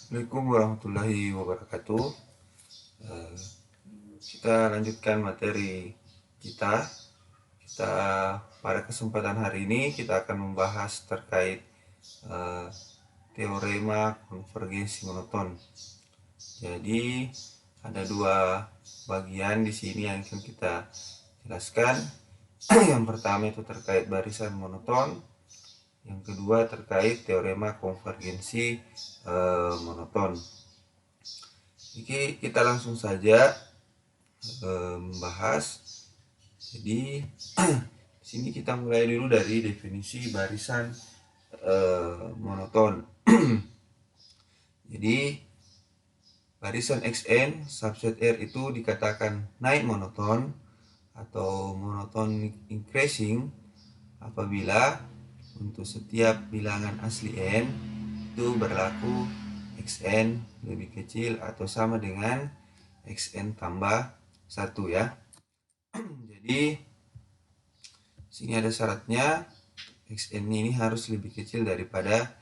Assalamualaikum warahmatullahi wabarakatuh. Eh, Kita lanjutkan materi kita. Kita pada kesempatan hari ini kita akan membahas terkait eh, teorema konvergensi monoton. Jadi ada dua bagian di sini yang akan kita jelaskan. Yang pertama itu terkait barisan monoton. Yang kedua terkait teorema konvergensi monoton. Oke, kita langsung saja membahas. Jadi di sini kita mulai dulu dari definisi barisan monoton. Jadi barisan Xn subset R itu dikatakan naik monoton atau monoton increasing apabila untuk setiap bilangan asli n itu berlaku Xn lebih kecil atau sama dengan Xn tambah 1 ya. Jadi sini ada syaratnya, Xn ini harus lebih kecil daripada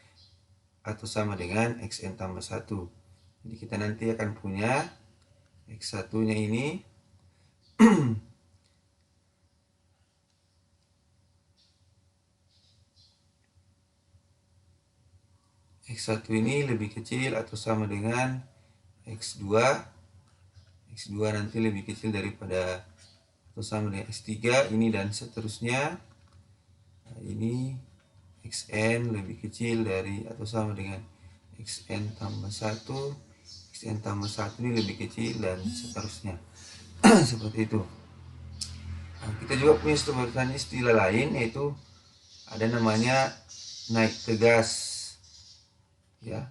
atau sama dengan Xn tambah 1. Jadi kita nanti akan punya X1 nya ini X1 ini lebih kecil atau sama dengan X2. X2 nanti lebih kecil daripada atau sama dengan X3 ini dan seterusnya. Nah, ini Xn lebih kecil dari atau sama dengan Xn tambah 1, Xn tambah 1 ini lebih kecil dan seterusnya. Seperti itu. Nah, kita juga punya istilah lain, yaitu ada namanya naik tegas ya.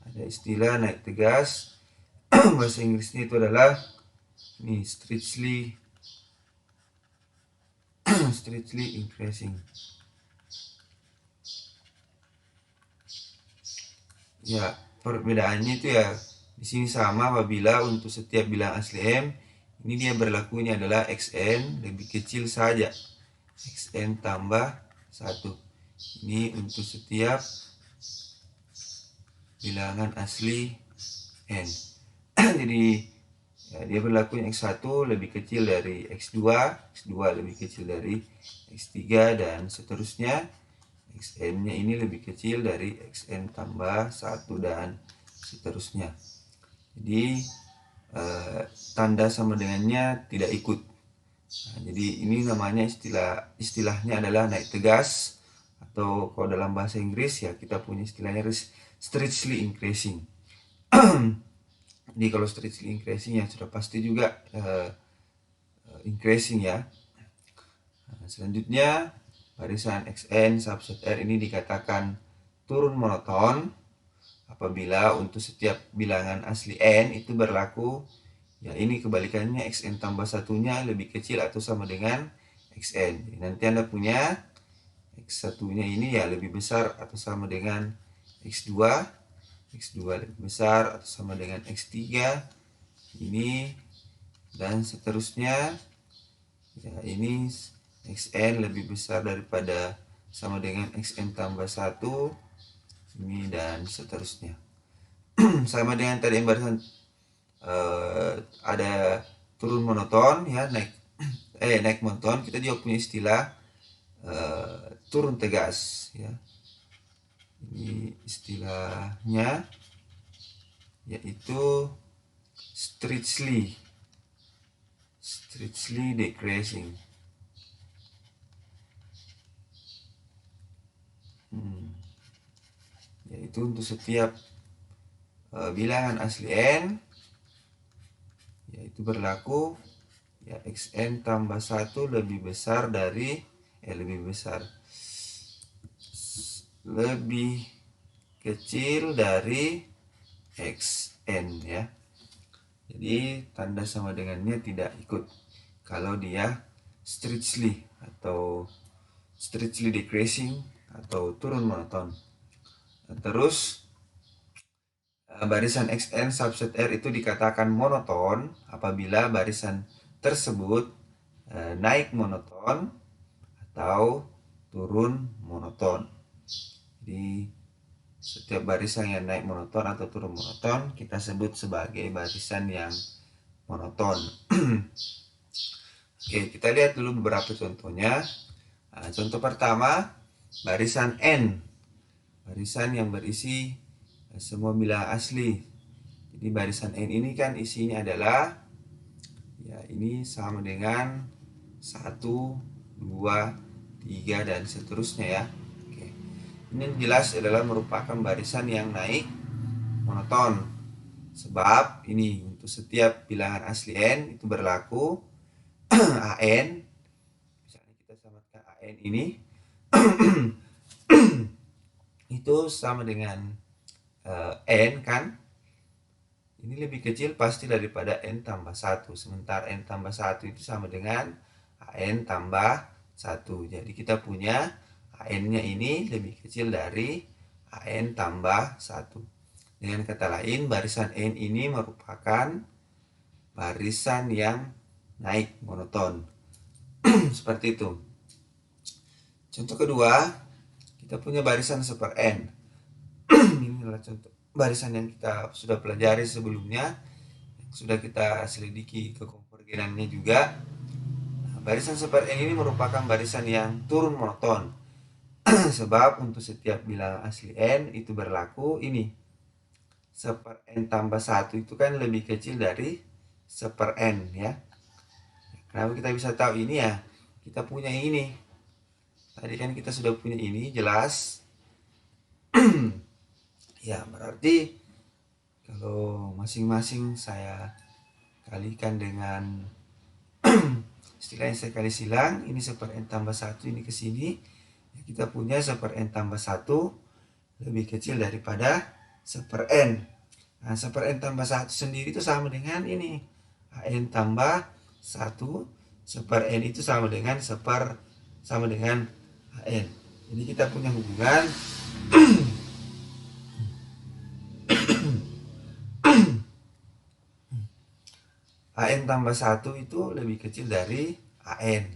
Ada istilah naik tegas. Bahasa Inggrisnya itu adalah ini strictly increasing. Ya, perbedaannya itu ya di sini sama apabila untuk setiap bilang asli m ini dia berlakunya adalah Xn lebih kecil saja, Xn tambah 1. Ini untuk setiap bilangan asli n. Jadi ya, dia berlakunya X1 lebih kecil dari X2, X2 lebih kecil dari X3 dan seterusnya. Xn-nya ini lebih kecil dari Xn tambah 1 dan seterusnya. Jadi tanda sama dengannya tidak ikut. Nah, jadi ini namanya istilahnya adalah naik tegas, atau kalau dalam bahasa Inggris ya kita punya istilahnya strictly increasing. Jadi kalau strictly increasing ya sudah pasti juga increasing ya. Nah, selanjutnya barisan Xn subset R ini dikatakan turun monoton apabila untuk setiap bilangan asli n itu berlaku ya ini kebalikannya, Xn tambah satunya lebih kecil atau sama dengan Xn. Jadi nanti Anda punya X1 nya ini ya lebih besar atau sama dengan X2, X2 lebih besar atau sama dengan X3 ini dan seterusnya. Ya, ini Xn lebih besar daripada sama dengan Xn tambah 1 ini dan seterusnya. Sama dengan tadi yang barusan ada turun monoton ya, naik monoton, kita juga punya istilah turun tegas ya. Ini istilahnya yaitu strictly decreasing. Yaitu untuk setiap bilangan asli n yaitu berlaku ya Xn tambah 1 lebih besar dari lebih kecil dari Xn ya. Jadi tanda sama dengannya tidak ikut kalau dia strictly decreasing atau turun monoton. Nah, terus barisan Xn subset R itu dikatakan monoton apabila barisan tersebut naik monoton atau turun monoton. Jadi Setiap barisan yang naik monoton atau turun monoton kita sebut sebagai barisan yang monoton. Oke, kita lihat dulu beberapa contohnya. Nah, contoh pertama, barisan N. Barisan yang berisi semua bilangan asli. Jadi barisan N ini kan isinya adalah, ya ini sama dengan 1, 2, 3, dan seterusnya ya. Oke. Ini jelas adalah merupakan barisan yang naik monoton. Sebab ini untuk setiap bilangan asli N itu berlaku AN. Misalnya kita samakan AN ini itu sama dengan N kan. Ini lebih kecil pasti daripada N tambah 1. Sementara N tambah 1 itu sama dengan AN tambah 1. Jadi kita punya AN-nya ini lebih kecil dari AN tambah 1. Dengan kata lain, barisan N ini merupakan barisan yang naik monoton. Seperti itu. Contoh kedua, kita punya barisan seper N. Ini adalah contoh barisan yang kita sudah pelajari sebelumnya, sudah kita selidiki kekonvergenannya juga. Nah, barisan seper N ini merupakan barisan yang turun monoton. Sebab untuk setiap bilangan asli N itu berlaku ini. Seper N tambah 1 itu kan lebih kecil dari seper N ya. Kenapa kita bisa tahu ini ya? Kita punya ini. Tadi kan kita sudah punya ini, jelas. Ya, berarti kalau masing-masing saya kalikan dengan istilah yang saya kali silang, ini seper N tambah 1 ini ke sini, ya kita punya seper N tambah 1 lebih kecil daripada seper N. Nah, seper N tambah 1 sendiri itu sama dengan ini, AN tambah 1, seper N itu sama dengan AN. Jadi kita punya hubungan AN tambah 1 itu lebih kecil dari AN.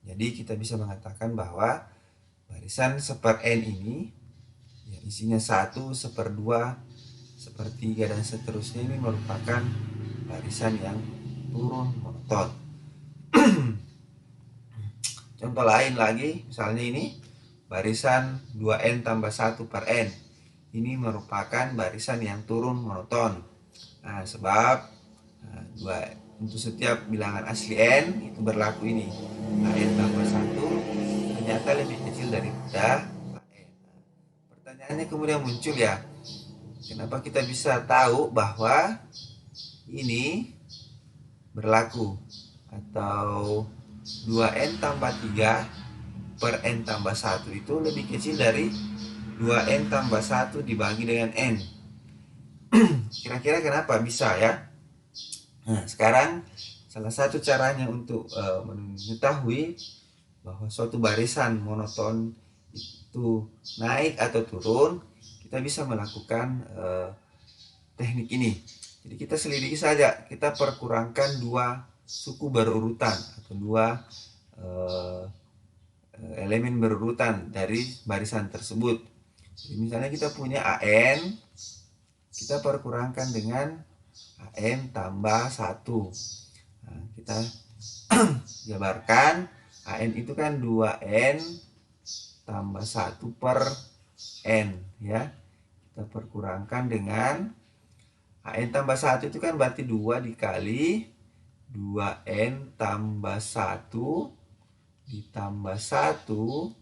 Jadi kita bisa mengatakan bahwa barisan seper N ini ya, isinya 1, seper 2, seper 3, dan seterusnya ini merupakan barisan yang turun monoton. Contoh lain lagi, misalnya ini barisan 2N tambah 1 per N. Ini merupakan barisan yang turun monoton. Nah, sebab untuk setiap bilangan asli N itu berlaku ini, AN tambah 1 ternyata lebih kecil daripada AN. Pertanyaannya kemudian muncul ya, kenapa kita bisa tahu bahwa ini berlaku, atau 2N tambah 3 per N tambah 1 itu lebih kecil dari 2N tambah 1 dibagi dengan N. Kira-kira kenapa bisa ya? Nah, sekarang salah satu caranya untuk mengetahui bahwa suatu barisan monoton itu naik atau turun, kita bisa melakukan teknik ini. Jadi kita selidiki saja, kita perkurangkan dua suku berurutan atau dua elemen berurutan dari barisan tersebut. Jadi misalnya kita punya AN, kita perkurangkan dengan AN tambah 1. Nah, kita jabarkan, AN itu kan 2N tambah 1 per N ya. Kita perkurangkan dengan AN tambah 1 itu kan berarti 2 dikali 2N tambah 1 ditambah 1.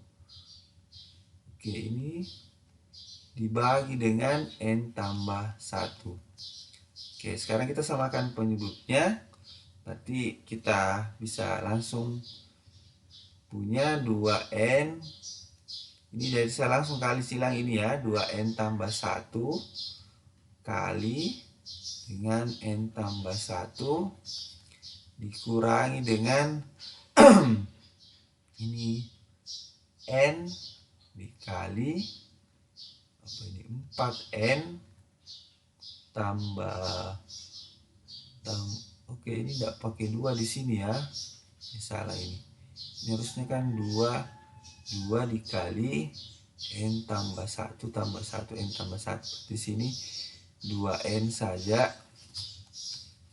Oke, ini dibagi dengan N tambah 1. Oke, sekarang kita samakan penyebutnya. Berarti kita bisa langsung punya 2N. Ini jadi saya langsung kali silang ini ya, 2N tambah 1 kali dengan N tambah 1 dikurangi dengan ini N dikali ini 4N tambah oke, ini tidak pakai 2 di sini ya. Ini salah ini. Ini harusnya kan 2 dikali N tambah 1 tambah 1 N tambah 1. Di sini 2N saja.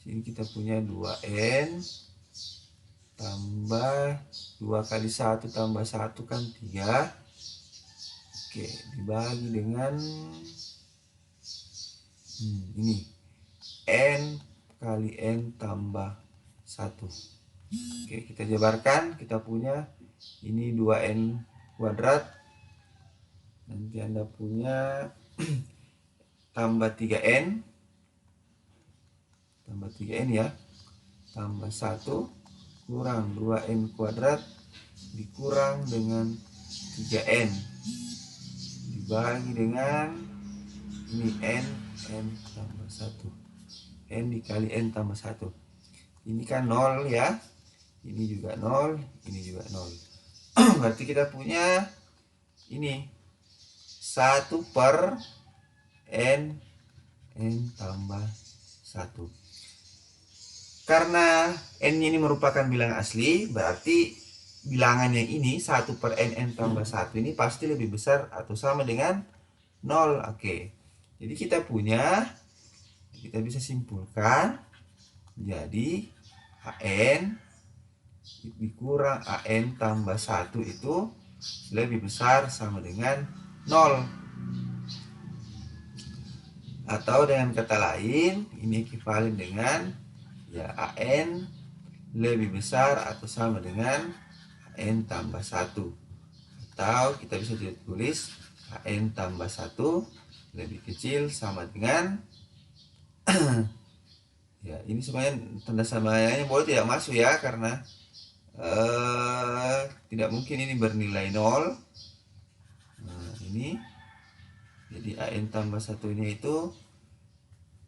Sini kita punya 2N tambah 2 kali 1 tambah 1 kan 3. Oke, dibagi dengan ini N kali N tambah 1. Oke, kita jabarkan, kita punya ini 2N kuadrat. Nanti Anda punya tambah 3N ya, tambah 1 kurang 2N kuadrat dikurang dengan 3N dibagi dengan ini N tambah 1. N dikali N tambah 1. Ini kan 0 ya. Ini juga 0, ini juga 0. Berarti kita punya ini 1 per N tambah 1. Karena N ini merupakan bilangan asli, berarti bilangannya ini 1 per N tambah 1 ini pasti lebih besar atau sama dengan 0. Oke, jadi kita bisa simpulkan, jadi AN dikurang AN tambah 1 itu lebih besar sama dengan 0. Atau dengan kata lain, ini ekuivalen dengan ya AN lebih besar atau sama dengan AN tambah 1. Atau kita bisa tulis AN tambah 1 lebih kecil sama dengan ya ini sebenarnya tanda samanya boleh tidak masuk ya, karena tidak mungkin ini bernilai 0. Nah, ini jadi AN tambah 1 ini itu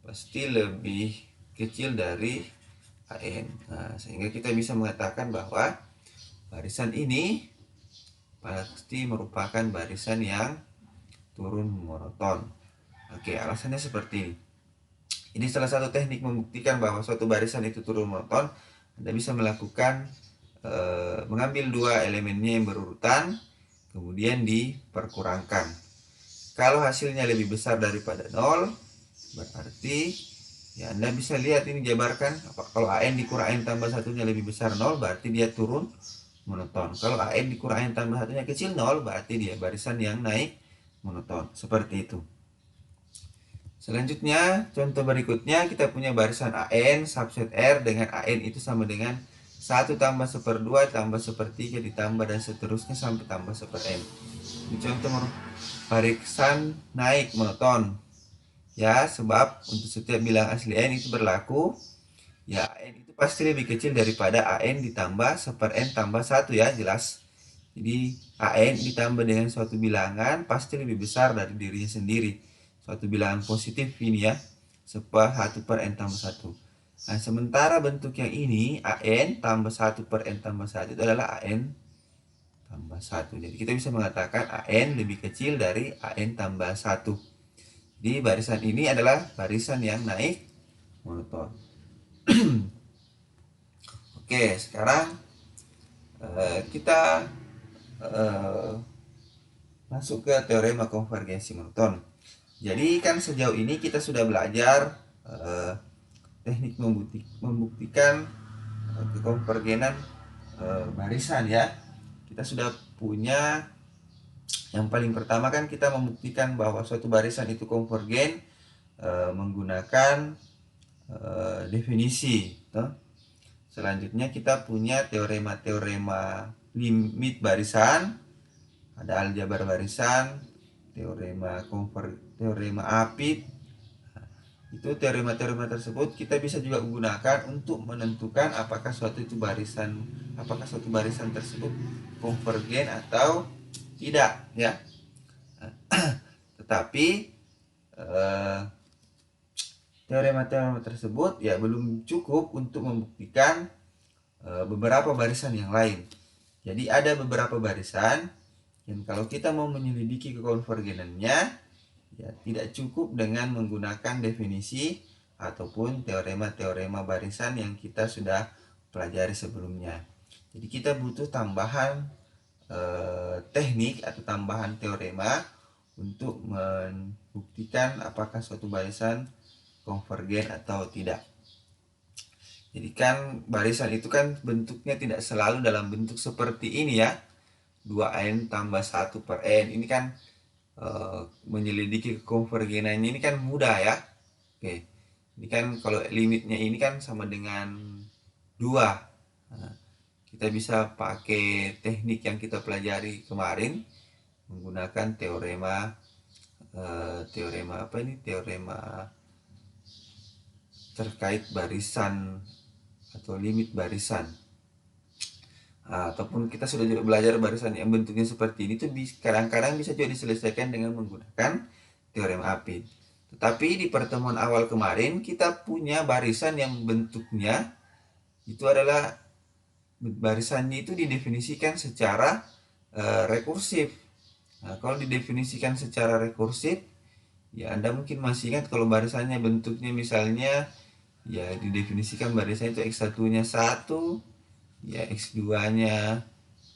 pasti lebih kecil dari AN. Nah, sehingga kita bisa mengatakan bahwa barisan ini pasti merupakan barisan yang turun monoton. Oke, alasannya seperti ini. Ini salah satu teknik membuktikan bahwa suatu barisan itu turun monoton. Anda bisa melakukan mengambil dua elemennya yang berurutan, kemudian diperkurangkan. Kalau hasilnya lebih besar daripada 0, berarti ya Anda bisa lihat ini jabarkan. Kalau AN dikurang AN tambah 1-nya lebih besar 0, berarti dia turun monoton. Kalau AN dikurang AN tambah 1-nya kecil 0, berarti dia barisan yang naik monoton. Seperti itu. Selanjutnya, contoh berikutnya kita punya barisan AN subset R dengan AN itu sama dengan 1 tambah 1/2 tambah 1/3 ditambah dan seterusnya sampai tambah 1/n. Ini contoh barisan naik monoton. Ya, sebab untuk setiap bilangan asli N itu berlaku ya AN itu pasti lebih kecil daripada AN ditambah 1/n tambah 1 ya, jelas. Jadi AN ditambah dengan suatu bilangan pasti lebih besar dari dirinya sendiri. Suatu bilangan positif ini ya, 1/n tambah 1. Nah, sementara bentuk yang ini AN tambah 1/n tambah 1 itu adalah AN tambah 1. Jadi kita bisa mengatakan AN lebih kecil dari AN tambah 1. Di barisan ini adalah barisan yang naik monoton. Oke, sekarang kita masuk ke teorema konvergensi monoton. Jadi kan sejauh ini kita sudah belajar teknik membuktikan kekonvergenan barisan ya. Kita sudah punya yang paling pertama kan kita membuktikan bahwa suatu barisan itu konvergen menggunakan definisi. Selanjutnya kita punya teorema-teorema limit barisan, ada aljabar barisan, teorema apit. Itu teorema-teorema tersebut kita bisa juga gunakan untuk menentukan apakah suatu barisan tersebut konvergen atau tidak ya. Tetapi teorema-teorema tersebut ya belum cukup untuk membuktikan beberapa barisan yang lain. Jadi ada beberapa barisan yang kalau kita mau menyelidiki kekonvergenannya ya tidak cukup dengan menggunakan definisi ataupun teorema-teorema barisan yang kita sudah pelajari sebelumnya. Jadi kita butuh tambahan teknik atau tambahan teorema untuk membuktikan apakah suatu barisan konvergen atau tidak. Jadi kan barisan itu kan bentuknya tidak selalu dalam bentuk seperti ini ya, 2n tambah 1 per n. Ini kan menyelidiki konvergenannya ini kan mudah ya. Oke, ini kan kalau limitnya ini kan sama dengan 2. Nah, kita bisa pakai teknik yang kita pelajari kemarin menggunakan teorema teorema terkait barisan atau limit barisan. Ataupun kita sudah juga belajar barisan yang bentuknya seperti ini tuh kadang-kadang bisa juga diselesaikan dengan menggunakan teorema Apin. Tetapi di pertemuan awal kemarin kita punya barisan yang bentuknya itu adalah barisannya itu didefinisikan secara rekursif. Nah, kalau didefinisikan secara rekursif, ya Anda mungkin masih ingat kalau barisannya bentuknya misalnya ya didefinisikan barisan itu X1-nya 1, ya X2-nya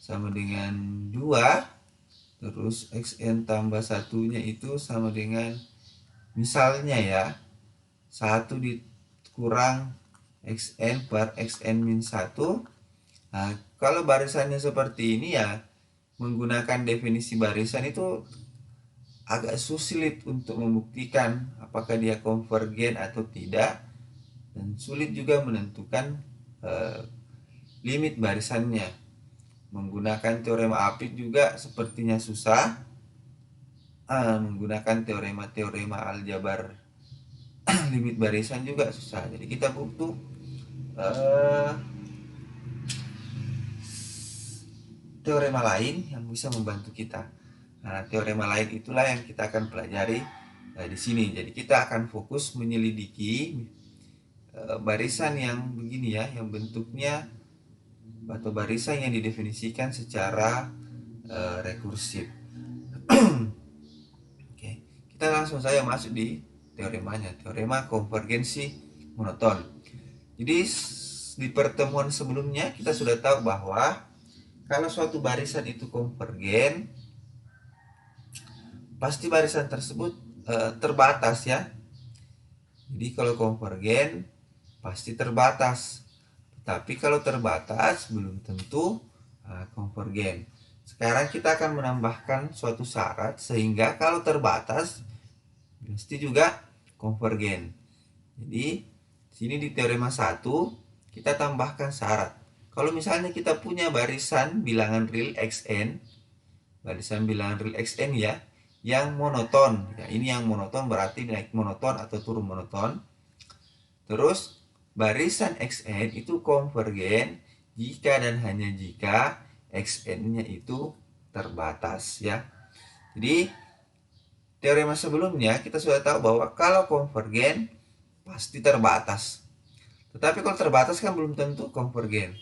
sama dengan 2, terus Xn tambah 1-nya itu sama dengan misalnya ya 1 dikurang Xn per Xn min 1. Nah, kalau barisannya seperti ini ya menggunakan definisi barisan itu agak sulit untuk membuktikan apakah dia konvergen atau tidak, dan sulit juga menentukan limit barisannya. Menggunakan teorema Apit juga sepertinya susah. Menggunakan teorema aljabar limit barisan juga susah. Jadi kita butuh teorema lain yang bisa membantu kita. Nah, teorema lain itulah yang kita akan pelajari di sini. Jadi kita akan fokus menyelidiki barisan yang begini ya, yang bentuknya atau barisan yang didefinisikan secara rekursif. Oke, kita langsung saja masuk di teoremanya, teorema konvergensi monoton. Jadi di pertemuan sebelumnya kita sudah tahu bahwa kalau suatu barisan itu konvergen, pasti barisan tersebut terbatas ya. Jadi kalau konvergen pasti terbatas. Tapi kalau terbatas belum tentu konvergen. Sekarang kita akan menambahkan suatu syarat sehingga kalau terbatas pasti juga konvergen. Jadi sini di teorema 1 kita tambahkan syarat. Kalau misalnya kita punya barisan bilangan real Xn, barisan bilangan real Xn ya, yang monoton. Ya, ini yang monoton berarti naik monoton atau turun monoton. Terus barisan Xn itu konvergen jika dan hanya jika Xn-nya itu terbatas ya. Jadi teorema sebelumnya kita sudah tahu bahwa kalau konvergen pasti terbatas. Tetapi kalau terbatas kan belum tentu konvergen.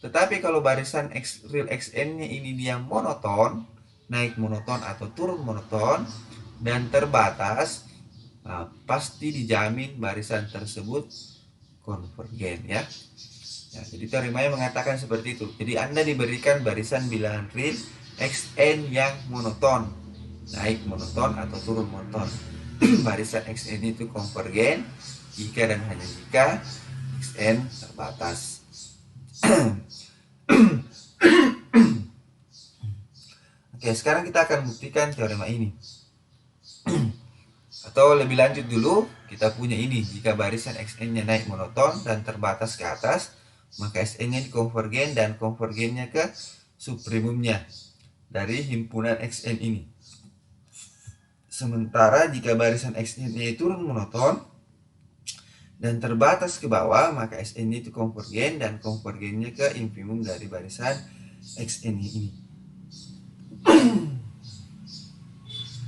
Tetapi kalau barisan real Xn-nya ini dia monoton, naik monoton atau turun monoton, dan terbatas, pasti dijamin barisan tersebut konvergen ya. Jadi teoremanya mengatakan seperti itu. Jadi Anda diberikan barisan bilangan real Xn yang monoton, naik monoton atau turun monoton. Barisan Xn itu konvergen jika dan hanya jika Xn terbatas. Oke, sekarang kita akan buktikan teorema ini. Atau lebih lanjut dulu, kita punya ini. Jika barisan Xn-nya naik monoton dan terbatas ke atas, maka Sn-nya konvergen dan konvergennya ke supremumnya dari himpunan Xn ini. Sementara jika barisan Xn-nya turun monoton dan terbatas ke bawah, maka Sn itu konvergen dan konvergennya ke infimum dari barisan Xn ini.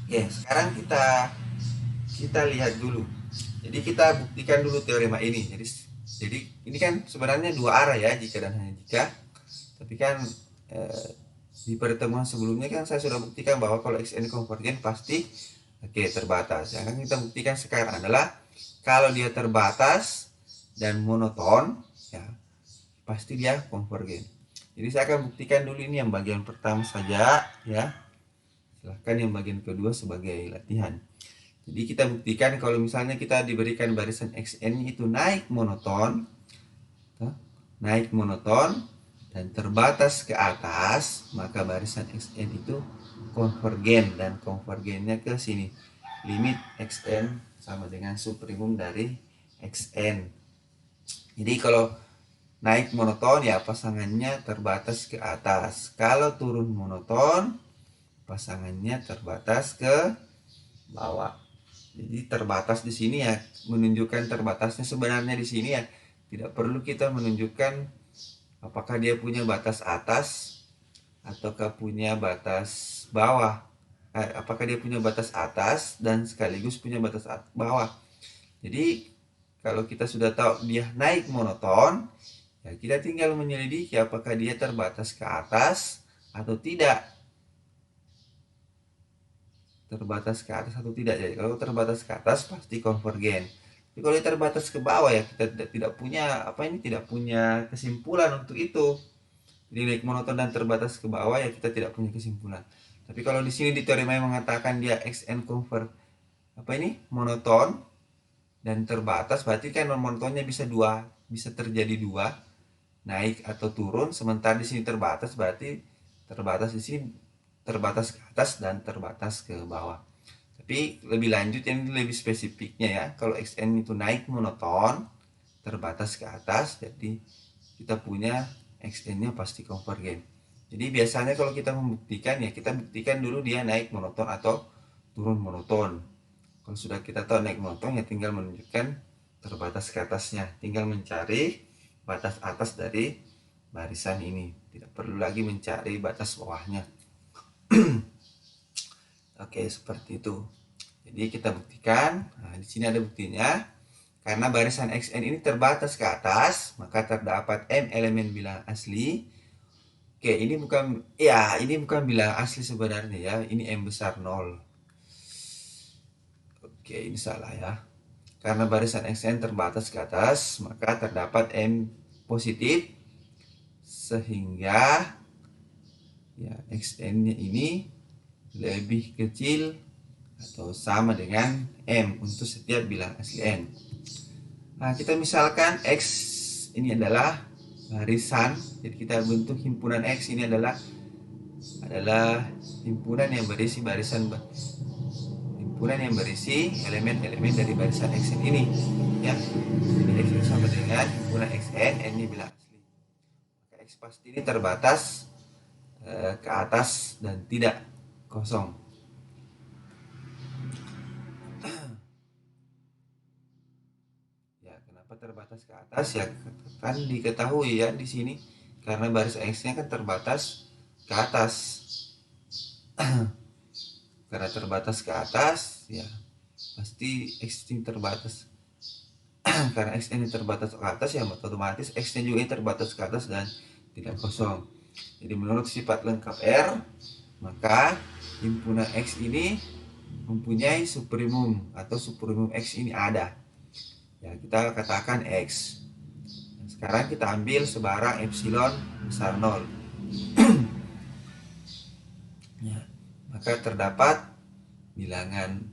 Oke, sekarang kita lihat dulu. Jadi kita buktikan dulu teorema ini. Jadi ini kan sebenarnya dua arah ya, jika dan hanya jika. Tapi kan di pertemuan sebelumnya kan saya sudah buktikan bahwa kalau Xn konvergen pasti terbatas. Yang akan kita buktikan sekarang adalah kalau dia terbatas dan monoton, ya pasti dia konvergen. Jadi saya akan buktikan dulu ini yang bagian pertama saja ya. Silahkan yang bagian kedua sebagai latihan. Jadi kita buktikan kalau misalnya kita diberikan barisan XN itu naik monoton, dan terbatas ke atas, maka barisan XN itu konvergen, dan konvergennya ke sini. Limit XN sama dengan supremum dari XN. Jadi kalau naik monoton ya pasangannya terbatas ke atas. Kalau turun monoton pasangannya terbatas ke bawah. Jadi terbatas di sini ya menunjukkan terbatasnya sebenarnya di sini ya tidak perlu kita menunjukkan apakah dia punya batas atas ataukah punya batas bawah. Apakah dia punya batas atas dan sekaligus punya batas bawah. Jadi kalau kita sudah tahu dia naik monoton, ya kita tinggal menyelidiki apakah dia terbatas ke atas atau tidak. Terbatas ke atas atau tidak. Jadi kalau terbatas ke atas pasti konvergen. Tapi kalau terbatas ke bawah ya kita tidak punya kesimpulan untuk itu. Jadi naik monoton dan terbatas ke bawah ya kita tidak punya kesimpulan. Tapi kalau di sini di teorema yang mengatakan dia XN monoton dan terbatas, berarti kan monotonnya bisa terjadi dua, naik atau turun. Sementara di sini terbatas, berarti terbatas di sini terbatas ke atas dan terbatas ke bawah. Tapi lebih lanjut yang lebih spesifiknya ya, kalau XN itu naik monoton terbatas ke atas, jadi kita punya XN-nya pasti konvergen. Jadi biasanya kalau kita membuktikan ya kita buktikan dulu dia naik monoton atau turun monoton. Kalau sudah kita tahu naik monoton ya tinggal menunjukkan terbatas ke atasnya, tinggal mencari batas atas dari barisan ini, tidak perlu lagi mencari batas bawahnya. Oke, seperti itu. Jadi kita buktikan. Nah, di sini ada buktinya. Karena barisan XN ini terbatas ke atas, maka terdapat M elemen bilangan asli. Oke, ini bukan bilangan asli sebenarnya ya. Ini M besar 0. Oke, ini salah ya. Karena barisan XN terbatas ke atas, maka terdapat M positif sehingga ya XN-nya ini lebih kecil atau sama dengan M untuk setiap bilangan asli N. Nah, kita misalkan X ini adalah barisan, jadi kita bentuk himpunan X ini adalah himpunan yang berisi elemen-elemen dari barisan Xn ini ya. Jadi X ini sama dengan himpunan Xn, N ini bilangan asli. Maka X pasti ini terbatas ke atas dan tidak kosong. Ya, kenapa terbatas ke atas ya? Kan diketahui ya di sini karena baris X-nya kan terbatas ke atas. Karena terbatas ke atas ya pasti X ini terbatas. Karena X ini terbatas ke atas ya otomatis X-nya juga terbatas ke atas dan tidak kosong. Jadi menurut sifat lengkap R, maka himpunan X ini mempunyai supremum atau supremum X ini ada. Ya, kita katakan X. Nah, sekarang kita ambil sebarang epsilon besar 0. Ya, maka terdapat bilangan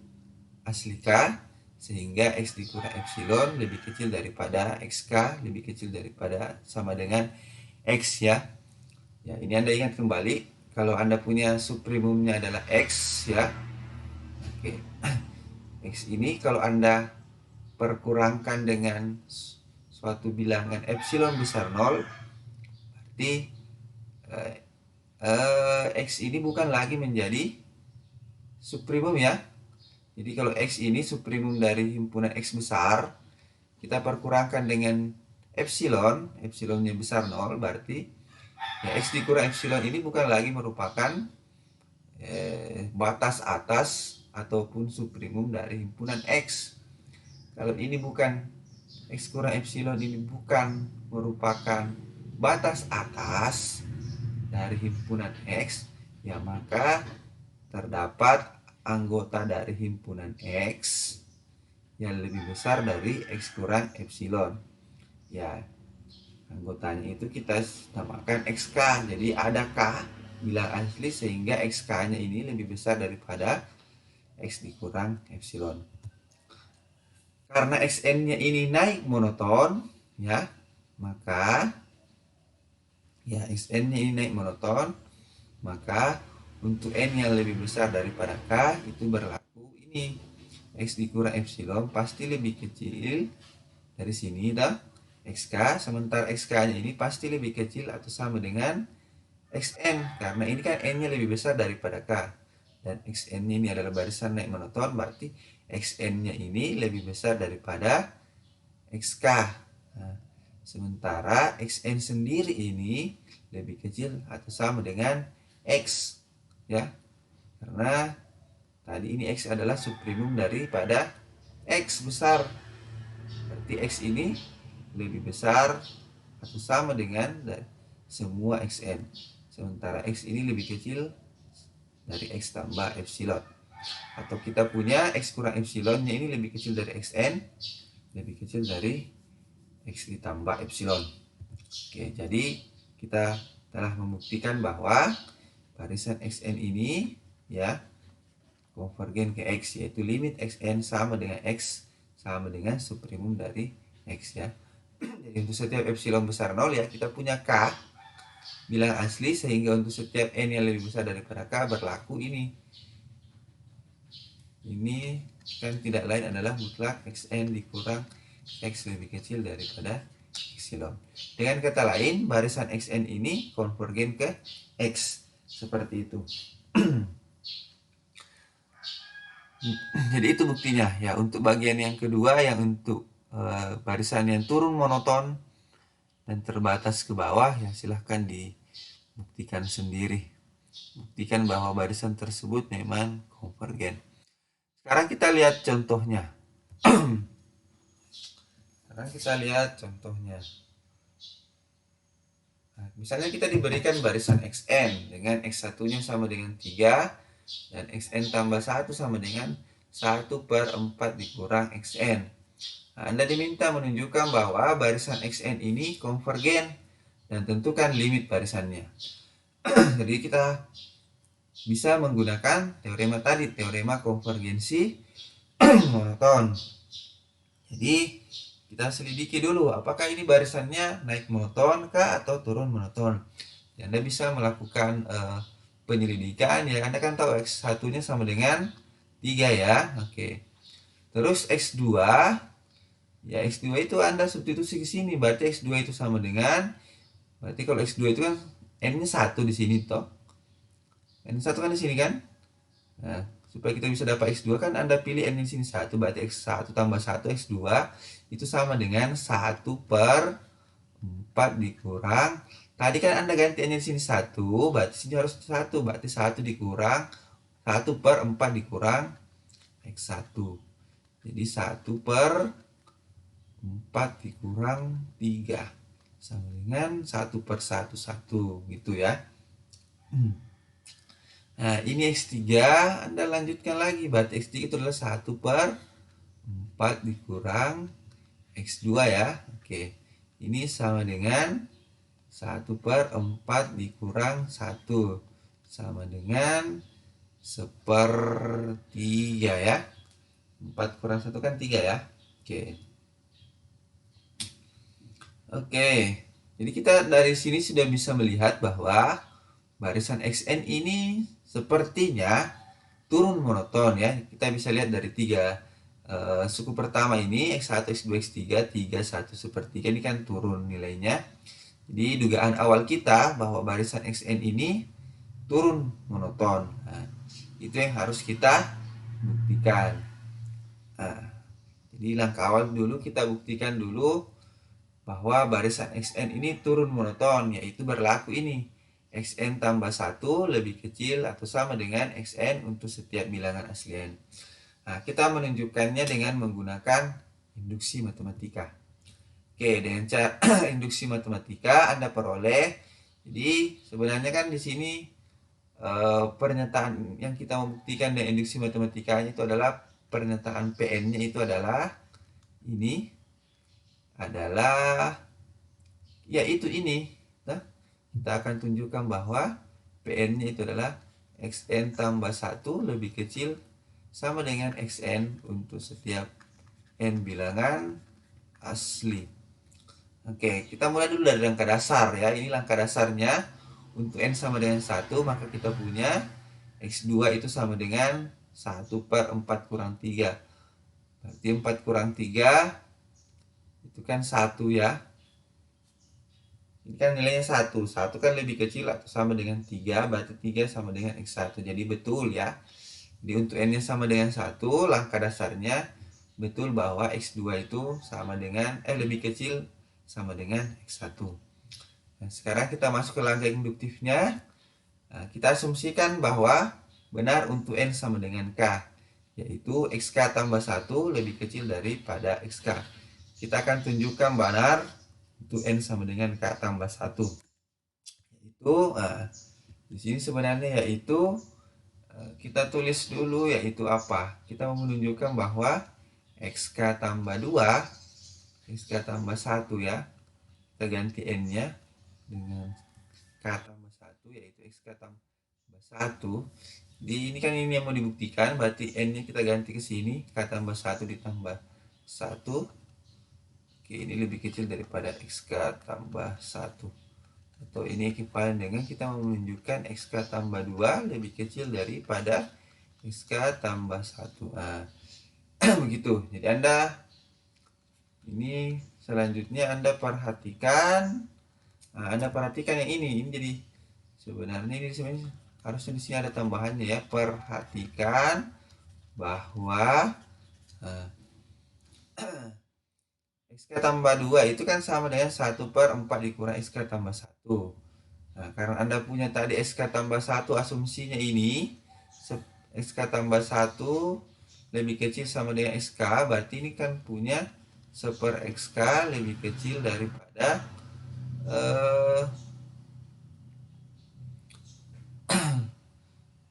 asli K sehingga X dikurang epsilon lebih kecil daripada XK lebih kecil daripada sama dengan X ya. Ya, ini Anda ingat kembali kalau Anda punya supremumnya adalah X ya. Oke. X ini kalau Anda perkurangkan dengan suatu bilangan epsilon besar 0, berarti X ini bukan lagi menjadi supremum ya. Jadi kalau X ini supremum dari himpunan X besar, kita perkurangkan dengan epsilonnya besar 0, berarti ya, X dikurang epsilon ini bukan lagi merupakan batas atas ataupun supremum dari himpunan X. Kalau ini bukan X kurang epsilon ini bukan merupakan batas atas dari himpunan X, ya maka terdapat anggota dari himpunan X yang lebih besar dari X kurang epsilon. Ya, Anggotanya itu kita namakan XK. Jadi ada K bilang asli sehingga XK-nya ini lebih besar daripada X dikurang epsilon. Karena Xn-nya ini naik monoton, ya, maka ya Xn-nya ini naik monoton, maka untuk N yang lebih besar daripada K itu berlaku ini. X dikurang epsilon pasti lebih kecil dari sini, dah. XK, sementara XK-nya ini pasti lebih kecil atau sama dengan Xn, karena ini kan N-nya lebih besar daripada K. Dan Xn-nya ini adalah barisan naik monoton, berarti Xn-nya ini lebih besar daripada Xk. Nah, sementara Xn sendiri ini lebih kecil atau sama dengan X, ya. Karena tadi ini X adalah subprimum daripada X besar. Berarti X ini lebih besar atau sama dengan semua Xn. Sementara X ini lebih kecil dari X tambah epsilon. Atau kita punya X kurang epsilonnya ini lebih kecil dari Xn, lebih kecil dari X ditambah epsilon. Oke, jadi kita telah membuktikan bahwa barisan Xn ini, ya, konvergen ke X, yaitu limit Xn sama dengan X sama dengan subprimum dari X, ya. Jadi untuk setiap epsilon besar 0, ya, kita punya K bilang asli, sehingga untuk setiap N yang lebih besar daripada K berlaku ini. Ini kan tidak lain adalah mutlak Xn dikurang X lebih kecil daripada epsilon. Dengan kata lain, barisan Xn ini konvergen ke X. Seperti itu. Jadi itu buktinya, ya. Untuk bagian yang kedua, yang untuk barisan yang turun monoton dan terbatas ke bawah, ya silahkan dibuktikan sendiri. Buktikan bahwa barisan tersebut memang konvergen. Sekarang kita lihat contohnya. Nah, misalnya kita diberikan barisan Xn dengan X1-nya sama dengan 3 dan Xn tambah 1 sama dengan 1/4 dikurang Xn. Nah, Anda diminta menunjukkan bahwa barisan Xn ini konvergen dan tentukan limit barisannya. Jadi kita bisa menggunakan teorema tadi, teorema konvergensi monoton. Jadi kita selidiki dulu apakah ini barisannya naik monoton kah atau turun monoton. Ya, Anda bisa melakukan penyelidikan, ya. Anda kan tahu X1-nya sama dengan 3, ya. Oke. Terus X2, ya, X2 itu Anda substitusi ke sini, berarti X2 itu sama dengan, berarti kalau X2 itu kan N-nya 1 di sini toh. N1 kan di sini kan. Nah, supaya kita bisa dapat X2 kan Anda pilih N di sini 1, berarti X1 tambah 1 X2 itu sama dengan 1/4 dikurang. Tadi kan Anda ganti N di sini 1, berarti sini harus 1, berarti 1 dikurang 1/4 dikurang X1. Jadi 1/4 dikurang 3 sama dengan 1/1 gitu, ya. Nah, ini X3, Anda lanjutkan lagi, berarti X3 itu adalah 1/4 dikurang X2, ya. Oke, ini sama dengan 1/4 dikurang 1 sama dengan 1/3, ya. 4 kurang 1 kan 3, ya. Oke, jadi kita dari sini sudah bisa melihat bahwa barisan Xn ini sepertinya turun monoton, ya. Kita bisa lihat dari 3 suku pertama ini, X1, X2, X3, 3, 1/3 ini kan turun nilainya. Jadi dugaan awal kita bahwa barisan Xn ini turun monoton. Nah, itu yang harus kita buktikan. Nah, jadi langkah awal dulu kita buktikan dulu bahwa barisan Xn ini turun monoton, yaitu berlaku ini. Xn tambah 1 lebih kecil atau sama dengan Xn untuk setiap bilangan asli N. Nah, kita menunjukkannya dengan menggunakan induksi matematika. Oke, dengan cara induksi matematika Anda peroleh. Jadi sebenarnya kan di sini pernyataan yang kita membuktikan dengan induksi matematikanya itu adalah pernyataan Pn-nya itu adalah ini adalah yaitu ini. Nah, kita akan tunjukkan bahwa Pn-nya itu adalah xn tambah 1 lebih kecil sama dengan xn untuk setiap n bilangan asli. Oke, kita mulai dulu dari langkah dasar ya. Ini langkah dasarnya. Untuk n sama dengan 1, maka kita punya x2 itu sama dengan 1/4 kurang 3. Berarti 4 kurang 3 itu kan 1 ya. Ini kan nilainya 1. 1 kan lebih kecil atau sama dengan 3, berarti 3 sama dengan x1. Jadi betul ya. Jadi untuk n-nya sama dengan 1, langkah dasarnya betul bahwa x2 itu sama dengan lebih kecil sama dengan x1. Nah, sekarang kita masuk ke langkah induktifnya. Nah, kita asumsikan bahwa benar untuk n sama dengan k, yaitu xk tambah 1 lebih kecil daripada xk. Kita akan tunjukkan benar untuk n sama dengan k tambah 1. Yaitu, di sini sebenarnya yaitu kita tulis dulu yaitu apa? Kita mau menunjukkan bahwa xk tambah 2, xk tambah 1 ya. Kita ganti n-nya dengan k tambah 1 yaitu xk tambah 1. Ini kan ini yang mau dibuktikan, berarti n-nya kita ganti ke sini, k tambah 1 ditambah 1. Oke, ini lebih kecil daripada xk tambah 1. Atau ini equivalent dengan kita mau menunjukkan xk tambah 2 lebih kecil daripada xk tambah 1. Nah, begitu. Jadi ini selanjutnya Anda perhatikan. Nah, Anda perhatikan yang ini jadi sebenarnya ini sebenarnya harusnya di sini ada tambahannya ya. Perhatikan bahwa xk tambah 2 itu kan sama dengan 1/4 dikurang xk tambah 1. Nah, karena Anda punya tadi xk tambah 1 asumsinya ini xk tambah 1 lebih kecil sama dengan xk, berarti ini kan punya 1/xk lebih kecil daripada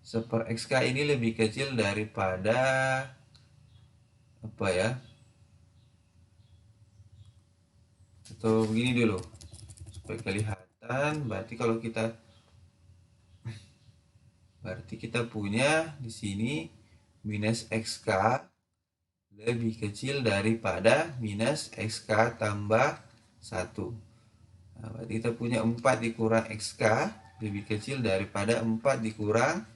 1/xk ini lebih kecil daripada apa ya? Atau begini dulu supaya kelihatan. Berarti kita punya di sini minus xk lebih kecil daripada minus xk tambah 1. Nah, berarti kita punya 4 dikurang xk lebih kecil daripada 4 dikurang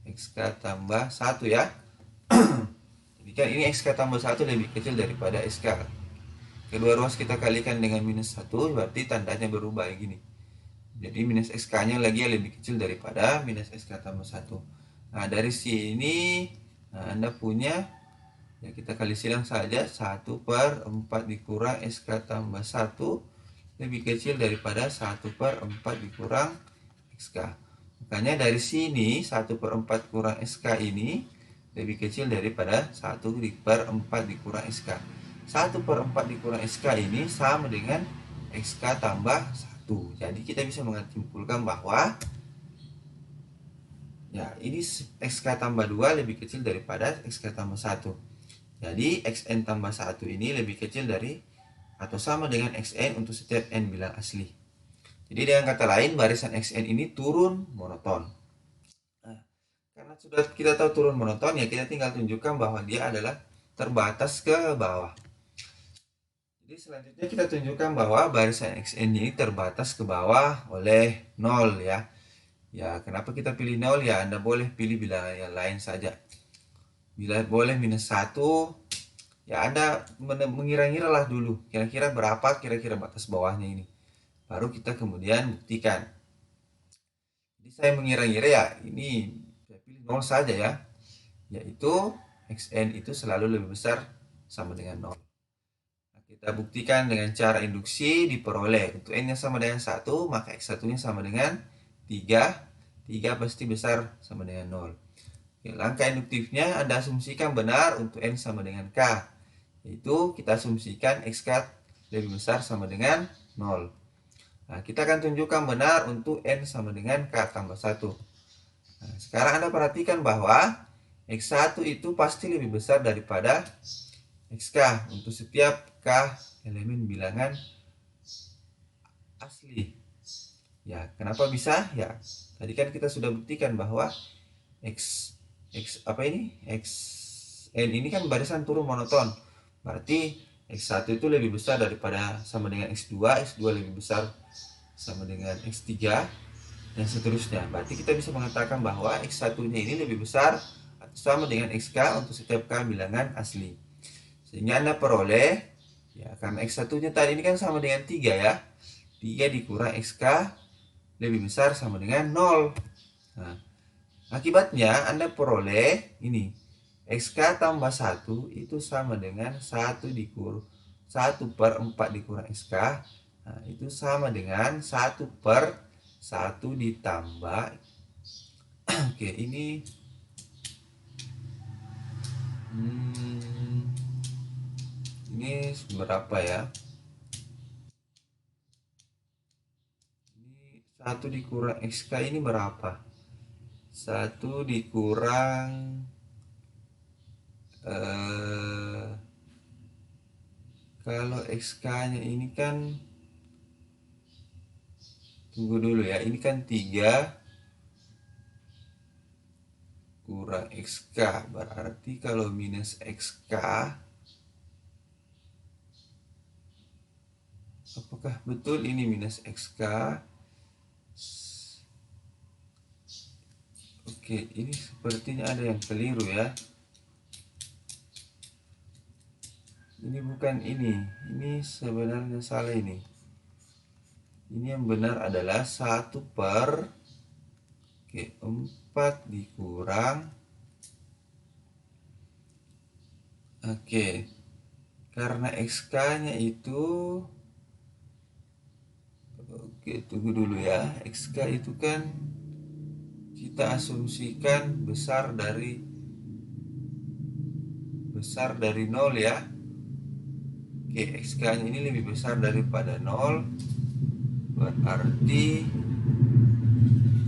xk tambah 1 ya. Jadi kan ini xk tambah 1 lebih kecil daripada xk. Kedua ruas kita kalikan dengan minus 1, berarti tandanya berubah gini. Jadi minus xk-nya lagi lebih kecil daripada minus xk tambah 1. Nah, dari sini Anda punya, ya kita kali silang saja, 1/4 dikurang xk tambah 1 lebih kecil daripada 1/4 dikurang xk. Makanya dari sini 1/4 kurang xk ini lebih kecil daripada 1/4 dikurang xk. 1/4 dikurang xk ini sama dengan xk tambah 1. Jadi kita bisa menyimpulkan bahwa ya ini xk tambah 2 lebih kecil daripada xk tambah 1. Jadi xn tambah 1 ini lebih kecil dari atau sama dengan xn untuk setiap n bilang asli. Jadi dengan kata lain barisan xn ini turun monoton. Nah, karena sudah kita tahu turun monoton, ya kita tinggal tunjukkan bahwa dia adalah terbatas ke bawah. Jadi selanjutnya kita tunjukkan bahwa barisan xn ini terbatas ke bawah oleh 0 ya. Ya, kenapa kita pilih 0 ya? Anda boleh pilih bilangan yang lain saja. Bila boleh minus 1, ya Anda mengira-ngira lah dulu. Kira-kira berapa kira-kira batas bawahnya ini. Baru kita kemudian buktikan. Jadi saya mengira-ngira ya, ini saya pilih 0 saja ya. Yaitu xn itu selalu lebih besar sama dengan 0. Kita buktikan dengan cara induksi diperoleh. Untuk n yang sama dengan 1, maka x1-nya sama dengan 3. 3 pasti besar sama dengan 0. Oke, langkah induktifnya Anda asumsikan benar untuk n sama dengan k. Yaitu kita asumsikan xk lebih besar sama dengan 0. Nah, kita akan tunjukkan benar untuk n sama dengan k tambah 1. Nah, sekarang Anda perhatikan bahwa x1 itu pasti lebih besar daripada xk untuk setiap k elemen bilangan asli. Ya, kenapa bisa? Ya, tadi kan kita sudah buktikan bahwa X X apa ini? XN ini kan barisan turun monoton. Berarti X1 itu lebih besar daripada sama dengan X2, X2 lebih besar sama dengan X3 dan seterusnya. Berarti kita bisa mengatakan bahwa X1-nya ini lebih besar atau sama dengan XK untuk setiap K bilangan asli. Sehingga Anda peroleh, ya karena X1-nya tadi ini kan sama dengan 3 ya. 3 dikurang XK lebih besar sama dengan 0. Nah, akibatnya Anda peroleh ini. XK tambah 1 itu sama dengan 1 per 4 dikurang XK. Nah, itu sama dengan 1 per 1 ditambah. Oke, ini ini berapa ya? Ini 1 dikurang XK ini berapa? 1 dikurang kalau XK-nya ini kan, tunggu dulu ya, ini kan 3 kurang XK, berarti kalau minus XK, apakah betul ini minus XK? Oke, ini sepertinya ada yang keliru ya. Ini bukan ini sebenarnya salah ini. Ini yang benar adalah 1 per 4 dikurang. Karena XK-nya itu, tunggu dulu ya. XK itu kan kita asumsikan besar dari 0 ya. XK-nya ini lebih besar daripada 0. Berarti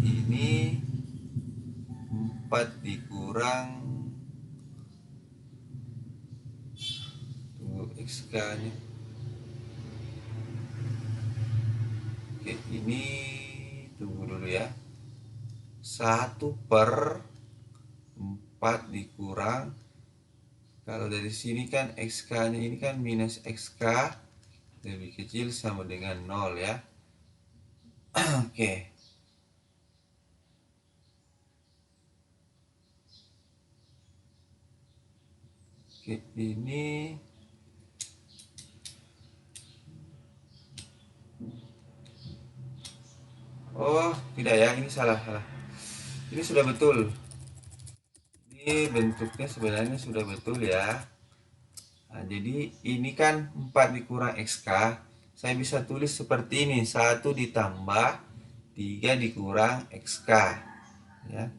ini 4 dikurang, tunggu XK-nya. Ini tunggu dulu ya. 1 per 4 dikurang, kalau dari sini kan XK-nya ini kan minus XK lebih kecil sama dengan 0 ya. Oke. Ini oh tidak ya, ini salah. Ini sudah betul. Ini bentuknya sebenarnya sudah betul ya. Nah, jadi ini kan 4 dikurang XK, saya bisa tulis seperti ini, 1 ditambah 3 dikurang XK ya.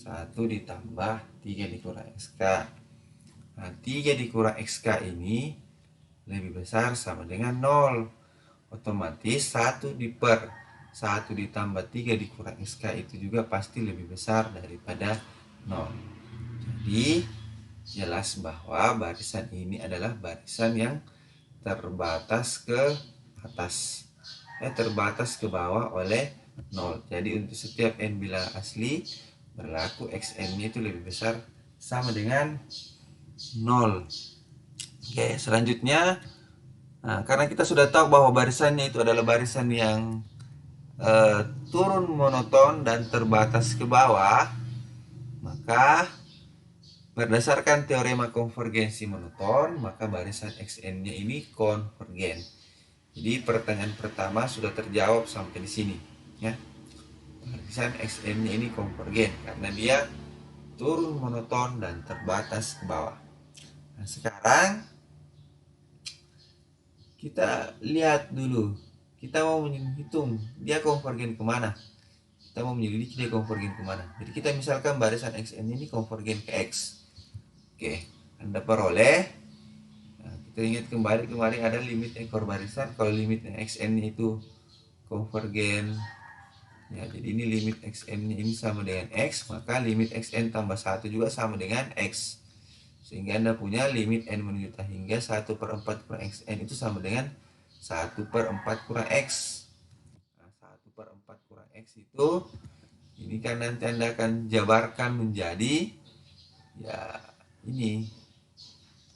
1 ditambah 3 dikurang XK. Nah, 3 dikurang XK ini lebih besar sama dengan 0. Otomatis 1 ditambah 3 dikurang XK itu juga pasti lebih besar daripada 0. Jadi jelas bahwa barisan ini adalah barisan yang terbatas ke atas, terbatas ke bawah oleh 0. Jadi untuk setiap n bilangan asli berlaku xn-nya itu lebih besar sama dengan 0. Oke, selanjutnya, karena kita sudah tahu bahwa barisannya itu adalah barisan yang turun monoton dan terbatas ke bawah, maka berdasarkan teorema konvergensi monoton, maka barisan xn-nya ini konvergen. Jadi pertanyaan pertama sudah terjawab sampai di sini ya. Barisan xn-nya ini konvergen karena dia turun monoton dan terbatas ke bawah. Nah, sekarang kita lihat dulu. Kita mau menghitung dia konvergen kemana. Kita mau menyelidiki dia konvergen kemana. Jadi kita misalkan barisan xn ini konvergen ke x. Oke, Anda peroleh. Nah, kita ingat kembali kemarin ada limit ekor barisan. Kalau limitnya xn itu konvergen, ya jadi ini limit xn ini sama dengan x, maka limit xn tambah 1 juga sama dengan x. Sehingga Anda punya limit n menuju hingga 1/4 per xn itu sama dengan 1/4 kurang X. Nah, 1/4 kurang X itu, ini kan nanti Anda akan jabarkan menjadi, ya ini,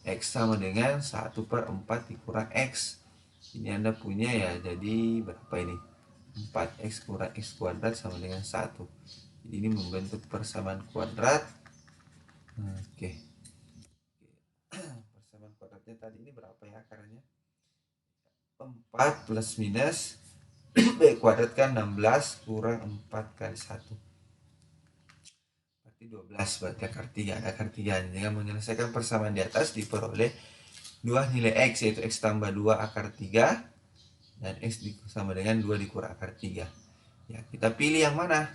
X sama dengan 1/4 dikurang X. Ini Anda punya ya, jadi berapa ini? 4X kurang X kuadrat sama dengan 1. Jadi ini membentuk persamaan kuadrat. Oke. Persamaan kuadratnya tadi ini berapa ya akarnya? 4 plus minus B kuadrat kan 16 kurang 4 kali 1. Berarti 12, berarti akar 3. Ada akar 3. Dengan menyelesaikan persamaan di atas diperoleh dua nilai X, yaitu X tambah 2 akar 3 dan X sama dengan 2 dikurang akar 3. Ya, kita pilih yang mana?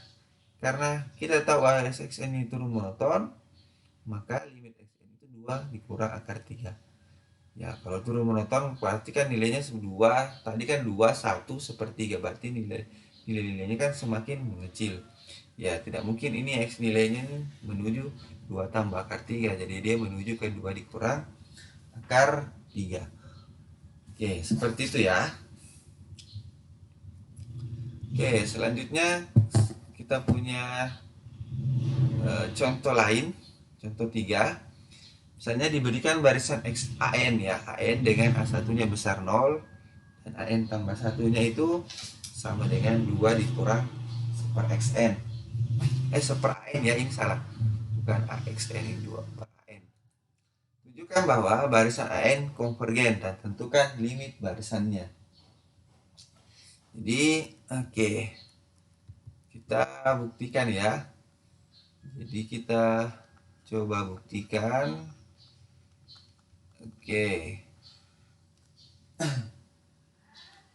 Karena kita tahu Xn ini turun monoton, maka limit Xn itu 2 dikurang akar 3. Ya, kalau turun monoton berarti kan nilainya 2. Tadi kan 2, 1, sepertiga. Berarti nilainya kan semakin mengecil. Ya, tidak mungkin ini X nilainya menuju 2 tambah akar 3. Jadi dia menuju ke 2 dikurang akar 3. Oke, seperti itu ya. Oke, selanjutnya kita punya contoh lain, contoh 3. Misalnya diberikan barisan XAN ya, AN dengan A1-nya besar 0 dan AN tambah 1-nya itu sama dengan 2 dikurang per XN. Seper AN ya, ini salah. Bukan AXN, ini 2 per AN. Tunjukkan bahwa barisan AN konvergen dan tentukan limit barisannya. Jadi, oke. Kita buktikan ya. Jadi kita coba buktikan. Oke.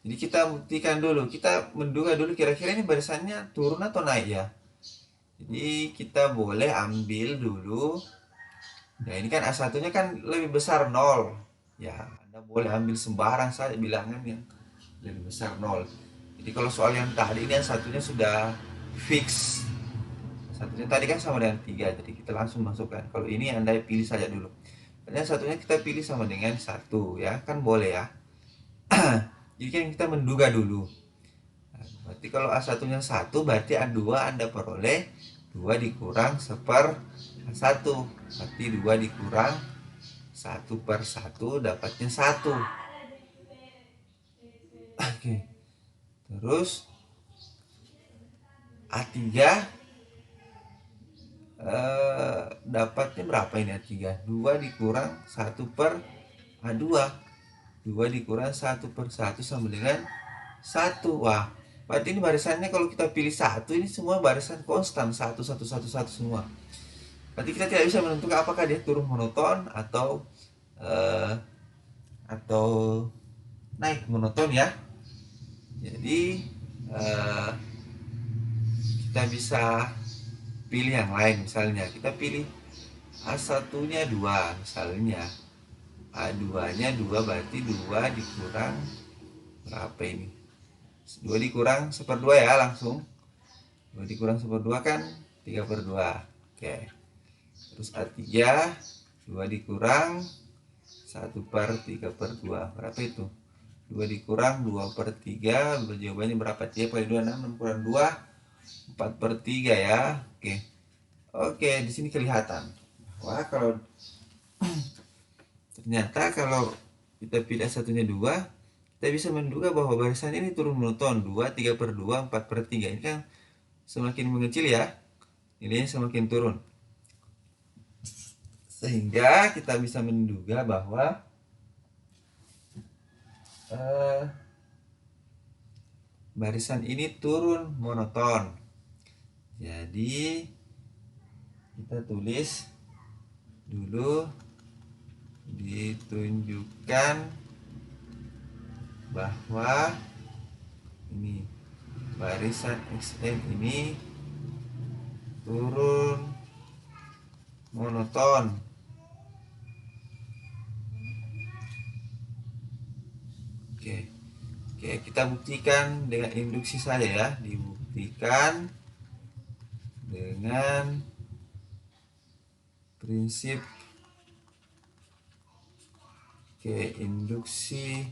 Jadi kita buktikan dulu. Kita menduga dulu kira-kira ini barisannya turun atau naik ya. Jadi kita boleh ambil dulu. Nah, ini kan A1-nya kan lebih besar 0. Ya, Anda boleh ambil sembarang saja bilangan yang lebih besar 0. Jadi kalau soal yang tadi ini A1-nya sudah fix. Satunya tadi kan sama dengan 3, jadi kita langsung masukkan. Kalau ini Anda pilih saja dulu. Dan satunya kita pilih sama dengan 1 ya, kan boleh ya. Jadi kan kita menduga dulu. Nah, berarti kalau A1-nya 1, berarti A2 Anda peroleh 2 dikurang 1/1. Berarti 2 dikurang 1/1 dapatnya 1. Oke. Terus A3 dapatnya berapa ini A3? 2 dikurang 1/A2. 2 dikurang 1/1 sama dengan 1. Wah, berarti ini barisannya kalau kita pilih 1, ini semua barisan konstan, 1, 1, 1, 1 semua. Berarti kita tidak bisa menentukan apakah dia turun monoton atau naik monoton ya. Jadi kita bisa pilih yang lain. Misalnya kita pilih A1-nya 2 misalnya. A2-nya 2 berarti 2 dikurang berapa ini? 2 dikurang 1/2 ya langsung. 2 dikurang 1/2 kan 3/2. Oke. Terus A3 2 dikurang 1/3/2. Berapa itu? 2 dikurang 2/3. Jawabannya berapa? 3 kali 2 6, 6 kurang 2 4/3 ya. Oke. Oke, di sini kelihatan. Wah, ternyata kalau kita pilih satunya 2, kita bisa menduga bahwa barisan ini turun monoton 2, 3/2, 4/3. Ini kan semakin mengecil ya, nilainya semakin turun. Sehingga kita bisa menduga bahwa barisan ini turun monoton. Jadi kita tulis dulu, ditunjukkan bahwa ini barisan XN ini turun monoton. Oke, kita buktikan dengan induksi saja ya. Dibuktikan dengan prinsip induksi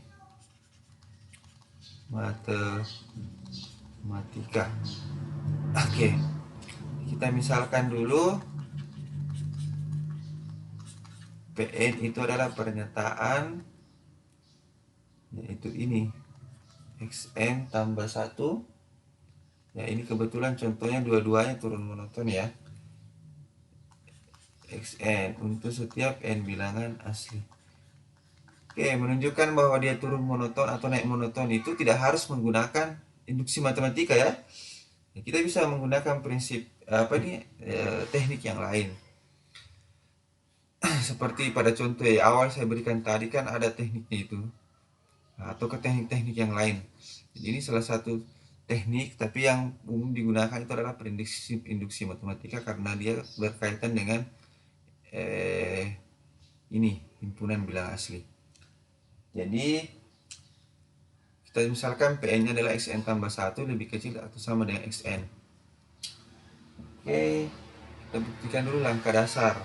matematika. Oke, kita misalkan dulu PN itu adalah pernyataan, yaitu ini XN tambah 1. Ya, ini kebetulan contohnya dua-duanya turun monoton ya. XN untuk setiap N bilangan asli. Oke, menunjukkan bahwa dia turun monoton atau naik monoton itu tidak harus menggunakan induksi matematika ya. Kita bisa menggunakan prinsip teknik yang lain. Seperti pada contoh awal saya berikan tadi kan ada tekniknya itu, atau ke teknik-teknik yang lain. Jadi ini salah satu teknik, tapi yang umum digunakan itu adalah induksi matematika karena dia berkaitan dengan ini himpunan bilangan asli. Jadi kita misalkan PN-nya adalah XN tambah 1 lebih kecil atau sama dengan XN. Oke, kita buktikan dulu langkah dasar.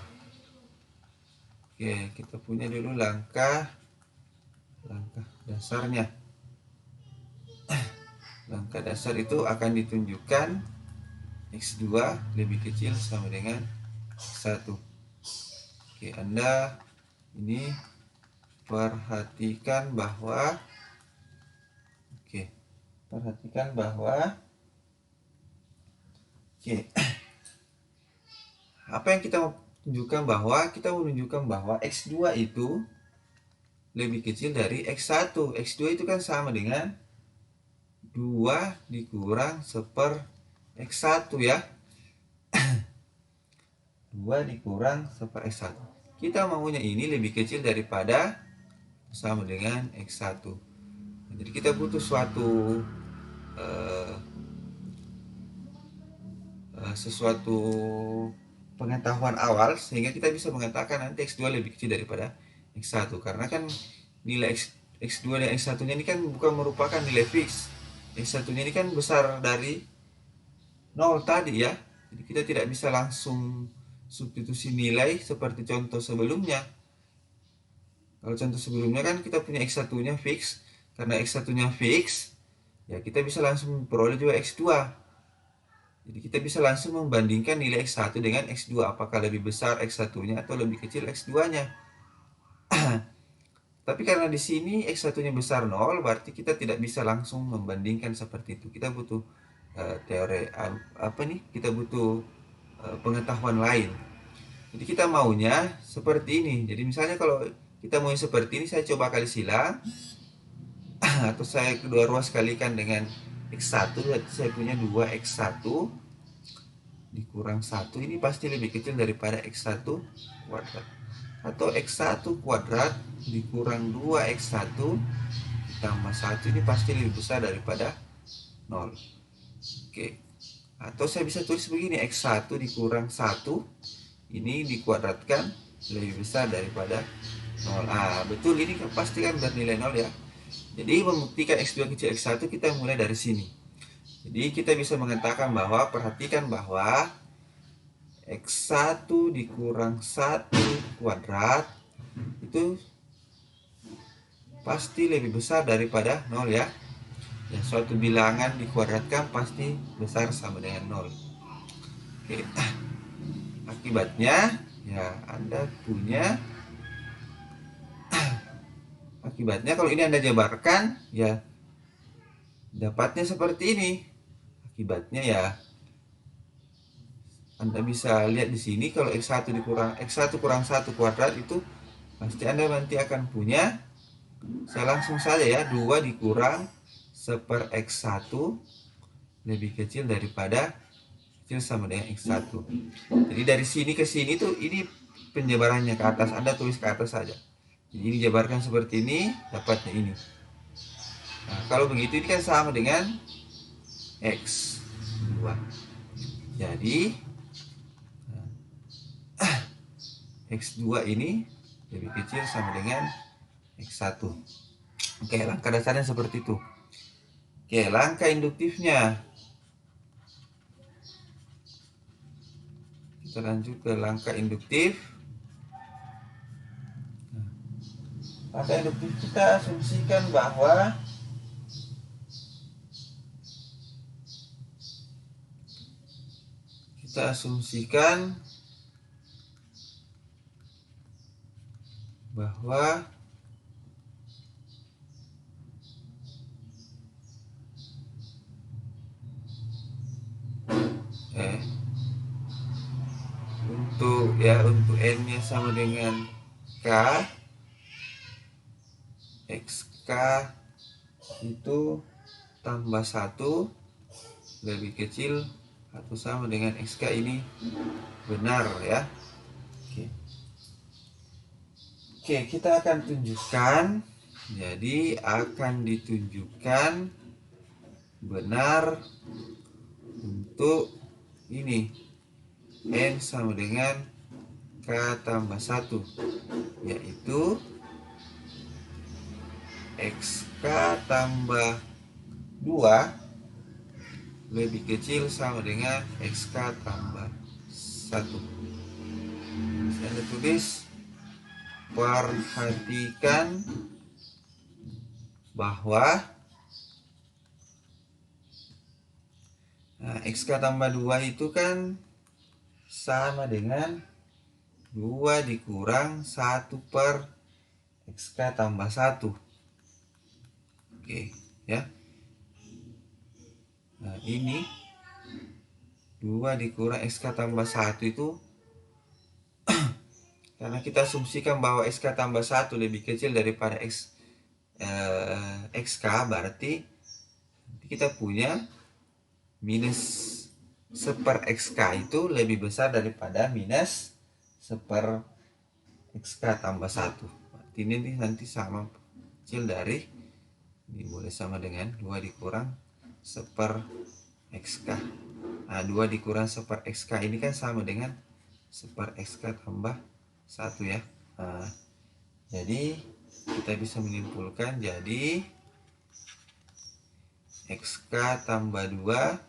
Oke, kita punya dulu langkah dasarnya. Langkah dasar itu akan ditunjukkan X2 lebih kecil sama dengan X1. Oke, Anda ini perhatikan bahwa apa yang kita tunjukkan bahwa kita menunjukkan bahwa X2 itu lebih kecil dari X1. X2 itu kan sama dengan 2 dikurang 1/x1 ya. 2 dikurang 1/x1. Kita maunya ini lebih kecil daripada sama dengan X1. Jadi kita butuh sesuatu pengetahuan awal sehingga kita bisa mengatakan nanti X2 lebih kecil daripada X1, karena kan nilai X2 dan X1 nya ini kan bukan merupakan nilai fix. X1 nya ini kan besar dari 0 tadi ya. Jadi kita tidak bisa langsung substitusi nilai seperti contoh sebelumnya. Kalau contoh sebelumnya kan kita punya X1 nya fix. Karena X1 nya fix, ya kita bisa langsung memperoleh juga X2. Jadi kita bisa langsung membandingkan nilai X1 dengan X2. Apakah lebih besar X1 nya atau lebih kecil X2 nya. Tapi karena di sini X1 nya besar 0, berarti kita tidak bisa langsung membandingkan seperti itu. Kita butuh kita butuh pengetahuan lain. Jadi kita maunya seperti ini. Jadi misalnya kalau kita mau seperti ini, saya coba kali silang atau saya kedua ruas kalikan dengan X1, berarti saya punya 2x1 dikurang 1 ini pasti lebih kecil daripada x1 kuadrat, atau x1 kuadrat dikurang 2x1 ditambah 1 ini pasti lebih besar daripada 0. Oke. Atau saya bisa tulis begini, X1 dikurang 1 ini dikuadratkan lebih besar daripada 0. Betul, ini pasti kan bernilai 0 ya. Jadi membuktikan X2 kecil X1 kita mulai dari sini. Jadi kita bisa mengatakan bahwa, perhatikan bahwa X1 dikurang 1 kuadrat itu pasti lebih besar daripada 0 ya. Ya, suatu bilangan dikuadratkan pasti besar sama dengan 0. Oke. Akibatnya ya Anda punya kalau ini Anda jabarkan ya dapatnya seperti ini. Akibatnya ya Anda bisa lihat di sini, kalau X1 kurang 1 kuadrat itu pasti Anda nanti akan punya, saya langsung saja ya, 2 dikurang 1/x1 lebih kecil daripada kecil sama dengan X1. Jadi dari sini ke sini tuh ini penjabarannya ke atas, Anda tulis ke atas saja. Jadi ini jabarkan seperti ini, dapatnya ini. Nah, kalau begitu ini kan sama dengan X2. Jadi X2 ini lebih kecil sama dengan X1. Oke, langkah dasarnya seperti itu. Oke, langkah induktifnya. Kita lanjut ke langkah induktif. Langkah induktif kita asumsikan bahwa kita asumsikan bahwa untuk n-nya sama dengan k, xk itu tambah 1 lebih kecil atau sama dengan xk ini benar ya. Oke, kita akan tunjukkan. Jadi akan ditunjukkan benar untuk ini n sama dengan k tambah 1, yaitu xk tambah 2 lebih kecil sama dengan xk tambah 1. Saya tulis, perhatikan bahwa xk tambah 2 itu kan sama dengan 2 dikurang 1 per xk tambah 1. Oke ya. Nah ini 2 dikurang xk tambah 1 itu karena kita asumsikan bahwa xk tambah 1 lebih kecil daripada xk, berarti kita punya minus 1 per xk itu lebih besar daripada minus 1 per xk tambah 1. Berarti ini nanti sama kecil dari, ini boleh sama dengan 2 dikurang 1 per xk. Nah 2 dikurang 1 per xk ini kan sama dengan 1 per xk tambah 1 ya. Nah, jadi kita bisa menyimpulkan, jadi xk tambah 2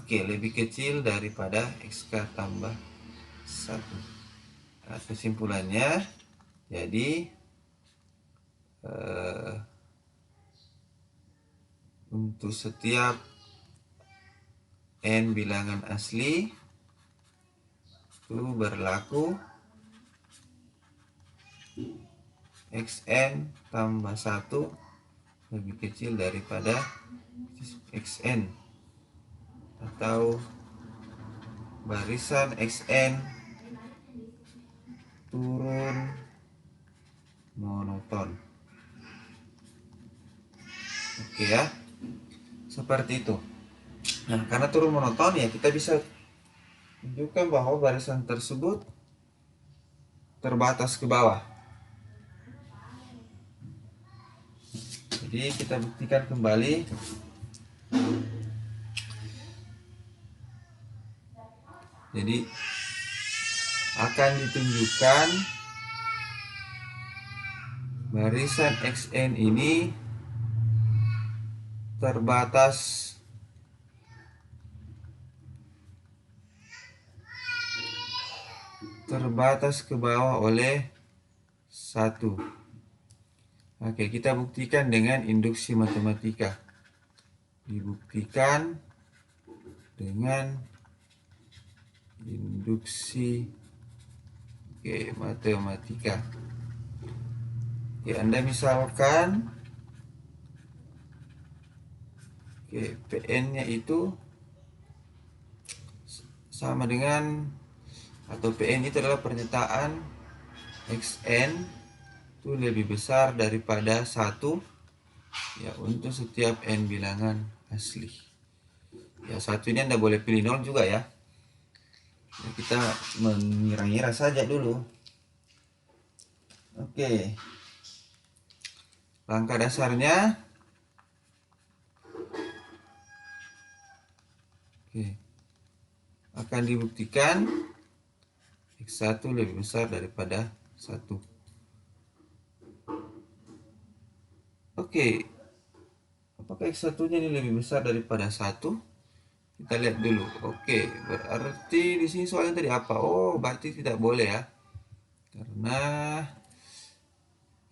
lebih kecil daripada xk tambah 1. Nah, kesimpulannya, jadi untuk setiap n bilangan asli itu berlaku xn tambah 1 lebih kecil daripada xn, atau barisan xn turun monoton. Oke ya, seperti itu. Nah, karena turun monoton ya kita bisa tunjukkan bahwa barisan tersebut terbatas ke bawah. Jadi kita buktikan kembali. Jadi akan ditunjukkan barisan xn ini terbatas ke bawah oleh 1. Oke, kita buktikan dengan induksi matematika. Dibuktikan dengan induksi matematika. Anda misalkan PN-nya itu sama dengan, atau PN itu adalah pernyataan xn itu lebih besar daripada 1 ya untuk setiap n bilangan asli. Ya, satu ini Anda boleh pilih 0 juga ya. Kita mengira-ngira saja dulu. Oke. Langkah dasarnya akan dibuktikan x1 lebih besar daripada 1. Oke. Apakah x1-nya ini lebih besar daripada 1? Kita lihat dulu. Oke, berarti di sini soalnya tadi apa? Oh, berarti tidak boleh ya. Karena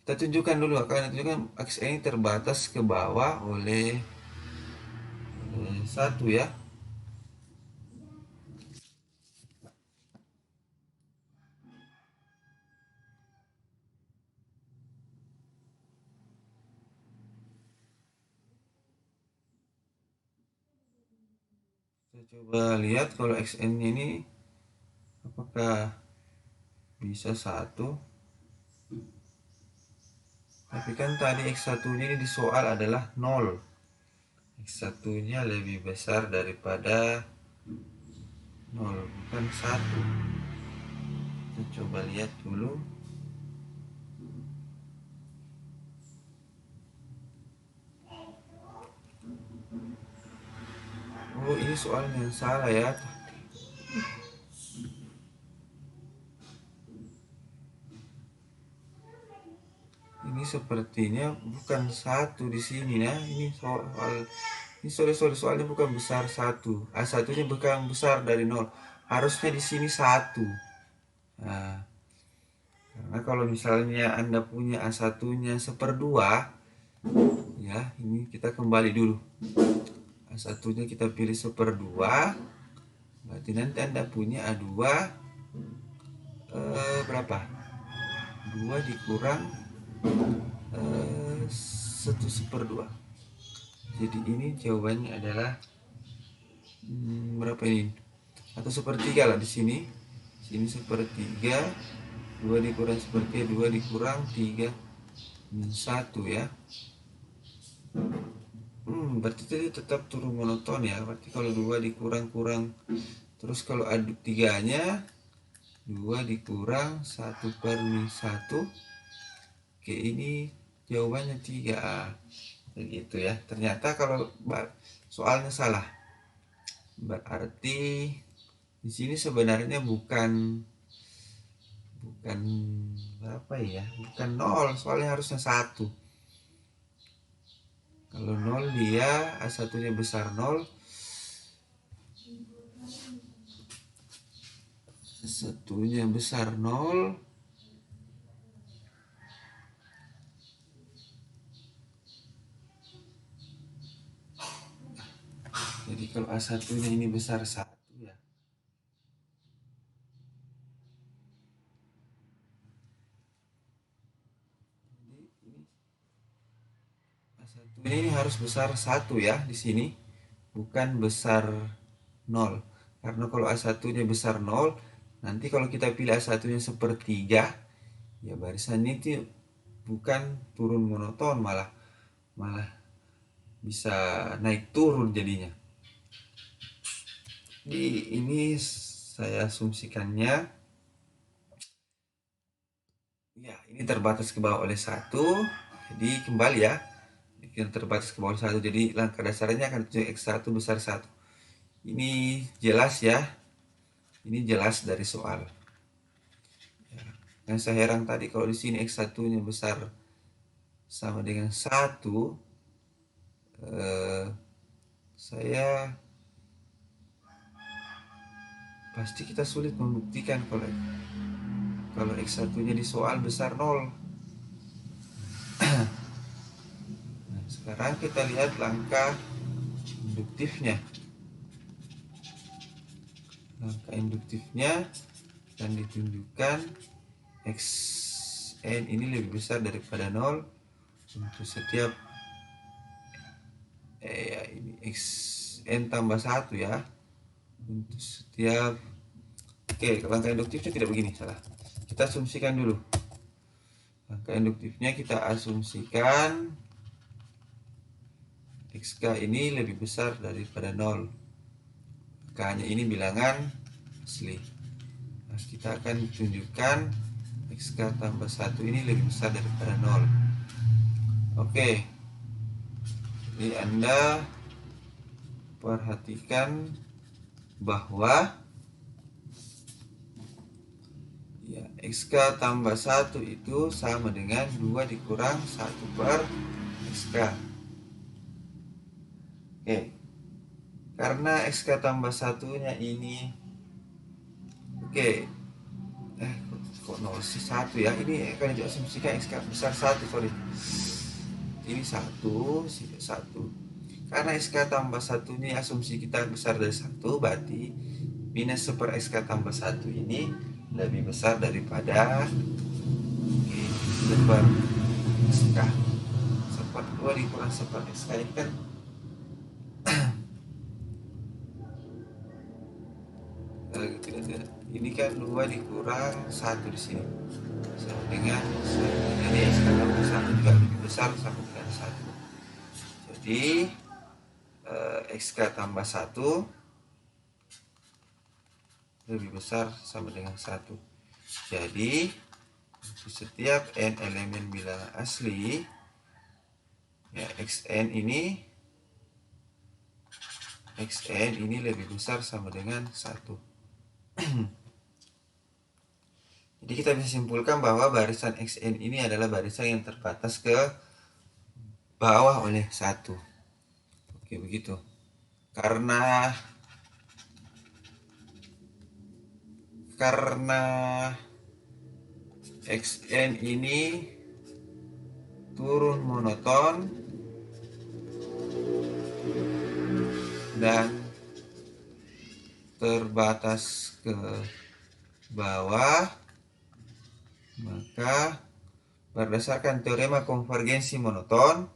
kita tunjukkan dulu, akan tunjukkan x ini terbatas ke bawah oleh 1 ya. Kita coba lihat kalau xn ini apakah bisa 1. Tapi kan tadi x1 ini di soal adalah 0. X1 nya lebih besar daripada 0, bukan 1. Kita coba lihat dulu. Oh, ini soalnya salah ya. Ini sepertinya bukan 1 di sini nah. Ini soalnya bukan besar 1. A1 nya bukan besar dari 0. Harusnya di sini 1. Nah, karena kalau misalnya Anda punya A1 nya 1/2, ya, ini kita kembali dulu. A1 nya kita pilih 1/2, berarti nanti Anda punya A2 berapa? 2 dikurang 1/2. Jadi ini jawabannya adalah berapa ini? Atau 1/3 lah di sini. Sini 1/3. 2 dikurang 1/3, 2 dikurang 3 1 ya. Berarti tadi tetap turun monoton ya. Berarti kalau 2 dikurang-kurang, terus kalau aduk 3-nya 2 dikurang 1/1. Oke, ini jawabannya 3. Begitu ya. Ternyata kalau soalnya salah. Berarti di sini sebenarnya bukan berapa ya? Bukan 0, soalnya harusnya 1. Kalau 0 dia A1 nya besar 0, A1 nya besar 0, jadi kalau A1 nya ini besar 1 ya. Jadi ini A1 nya ini harus besar 1 ya di sini, bukan besar 0. Karena kalau A1 nya besar 0, nanti kalau kita pilih A1 nya 1/3, ya barisan itu bukan turun monoton, malah bisa naik turun jadinya. Di ini saya asumsikannya ya, ini terbatas ke bawah oleh 1. Jadi kembali ya, ini terbatas ke bawah 1. Jadi langkah dasarnya akan X1 besar 1. Ini jelas ya. Ini jelas dari soal. Yang saya heran tadi kalau di sini X1 nya besar sama dengan 1, saya pasti kita sulit membuktikan kalau X1 nya di soal besar 0. Nah, sekarang kita lihat langkah induktifnya. Langkah induktifnya akan ditunjukkan Xn ini lebih besar daripada 0 untuk setiap ini Xn tambah 1 ya. Untuk setiap langkah induktifnya tidak begini, salah. Kita asumsikan dulu. Langkah induktifnya kita asumsikan XK ini lebih besar daripada 0. K-nya ini bilangan asli. Nah, kita akan tunjukkan XK tambah 1 ini lebih besar daripada 0. Oke. Jadi Anda perhatikan bahwa ya, XK tambah 1 itu sama dengan 2 dikurang 1/XK. Oke. Karena XK tambah 1-nya ini kok 0 sih 1 ya. Ini akan diasumsikan XK besar 1, sorry. Ini 1, 1. Karena XK tambah 1 ini asumsi kita besar dari 1, berarti minus 1/XK tambah 1 ini lebih besar daripada 1/XK. 1/2 dikurang 1/XK ini kan Ini kan 2 dikurang 1 di sini sama dengan 1. Jadi X tambah 1 juga lebih besar sama dengan 1. Jadi XK tambah 1 lebih besar sama dengan 1. Jadi untuk setiap n elemen bilangan asli, ya xn ini lebih besar sama dengan 1. Jadi kita bisa simpulkan bahwa barisan xn ini adalah barisan yang terbatas ke bawah oleh 1. Oke, begitu. Karena xn ini turun monoton dan terbatas ke bawah, maka berdasarkan teorema konvergensi monoton,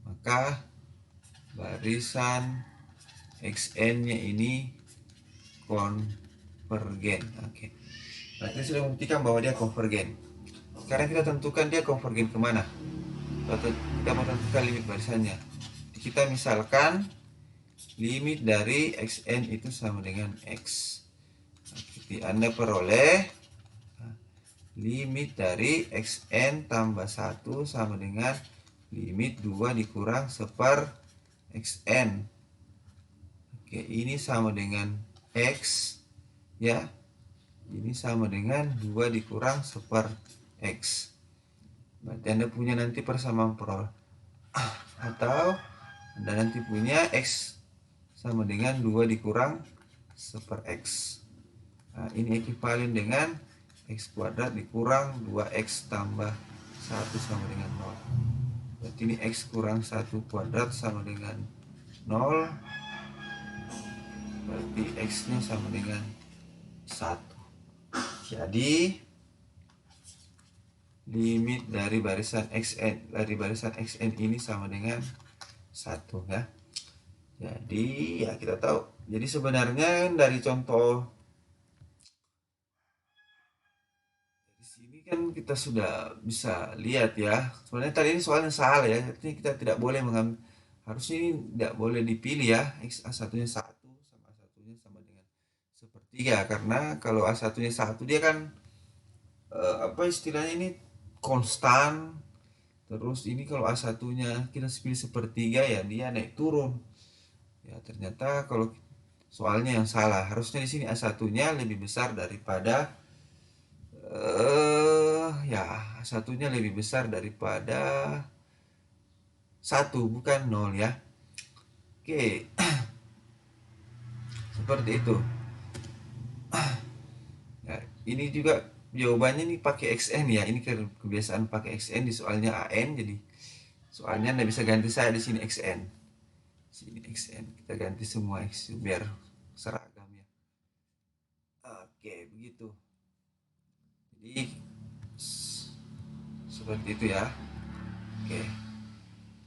maka barisan xn-nya ini konvergen. Oke. Nah, kita sudah membuktikan bahwa dia konvergen. Sekarang kita tentukan dia konvergen kemana. Kita mau tentukan limit barisannya. Kita misalkan limit dari xn itu sama dengan x. Jadi Anda peroleh limit dari xn tambah 1 sama dengan limit 2 dikurang 1 xn. Oke, ini sama dengan x, ya. Ini sama dengan 2 dikurang 1 x. Berarti Anda punya nanti persamaan peroleh. Atau Anda nanti punya x sama dengan 2 dikurang 1 x. Nah, ini ekivalen dengan x kuadrat dikurang 2x tambah 1 sama dengan 0. Berarti ini x kurang 1 kuadrat sama dengan 0. Berarti x-nya sama dengan 1. Jadi limit dari barisan xn ini sama dengan 1, ya. Jadi ya kita tahu. Jadi sebenarnya dari contoh di sini kan kita sudah bisa lihat, ya. Sebenarnya tadi ini soalnya salah, ya. Artinya kita tidak boleh mengambil, harusnya ini tidak boleh dipilih, ya. X A1-nya 1 sama A1-nya sama dengan sepertiga, karena kalau A1-nya 1 dia kan apa istilahnya ini konstan. Terus ini kalau A1-nya kita pilih sepertiga, ya dia naik turun. Ya ternyata kalau soalnya yang salah, harusnya di sini A1-nya lebih besar daripada ya A1-nya lebih besar daripada 1, bukan 0, ya. Oke. Seperti itu. Ya, ini juga jawabannya nih pakai xn, ya. Ini kebiasaan pakai xn di soalnya an, jadi soalnya Anda bisa ganti saya di sini xn. Sini xn. Kita ganti semua x biar seragam, ya. Oke, begitu. Jadi seperti itu, ya. Oke.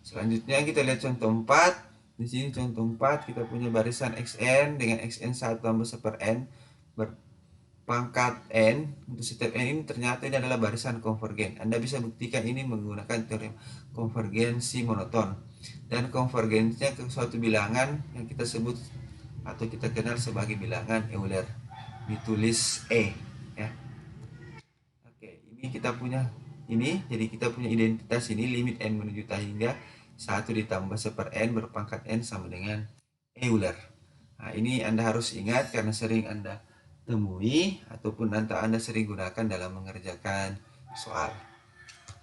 Selanjutnya kita lihat contoh 4. Di sini contoh 4 kita punya barisan xn dengan xn 1 tambah 1 n berpangkat n. Untuk setiap n ini ternyata ini adalah barisan konvergen. Anda bisa buktikan ini menggunakan teori konvergensi monoton. Dan konvergensinya ke suatu bilangan yang kita sebut atau kita kenal sebagai bilangan Euler. Ditulis E, ya. Oke, ini kita punya ini, jadi kita punya identitas ini limit n menuju tak hingga 1 ditambah 1 n berpangkat n sama dengan Euler. Nah, ini Anda harus ingat karena sering Anda temui ataupun Anda sering gunakan dalam mengerjakan soal.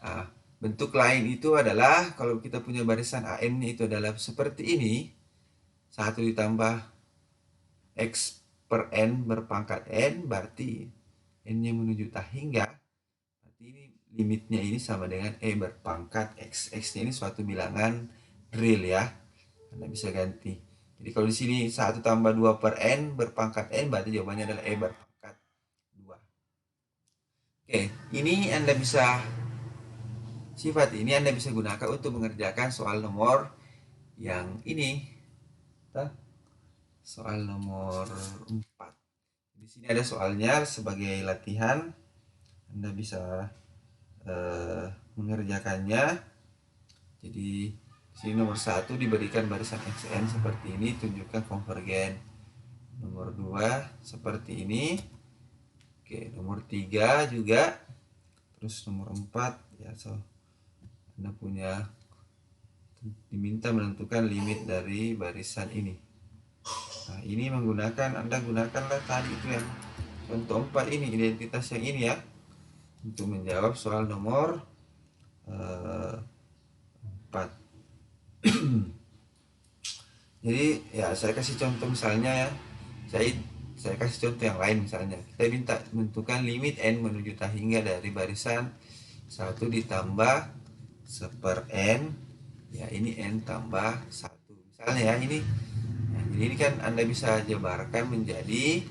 Nah, bentuk lain itu adalah kalau kita punya barisan AN itu adalah seperti ini. 1 ditambah X per N berpangkat N, berarti N-nya menuju tak hingga. Berarti ini limitnya ini sama dengan E berpangkat X. X-nya ini suatu bilangan real, ya. Anda bisa ganti. Jadi kalau di sini 1 tambah 2 per N berpangkat N, berarti jawabannya adalah E berpangkat 2. Oke, ini Anda bisa, sifat ini Anda bisa gunakan untuk mengerjakan soal nomor yang ini. Soal nomor 4. Di sini ada soalnya sebagai latihan, Anda bisa mengerjakannya. Jadi di sini nomor 1 diberikan barisan XN seperti ini, tunjukkan konvergen. Nomor 2 seperti ini. Oke, nomor 3 juga. Terus nomor 4 ya, Anda punya diminta menentukan limit dari barisan ini. Nah, ini Anda gunakanlah tadi itu yang contoh 4 ini, identitas yang ini ya, untuk menjawab soal nomor 4. Jadi ya saya kasih contoh misalnya ya, saya kasih contoh yang lain. Misalnya kita minta menentukan limit n menuju tak hingga dari barisan 1 ditambah 1/n, ya ini n tambah 1 misalnya ya ini. Nah, jadi ini kan Anda bisa jabarkan menjadi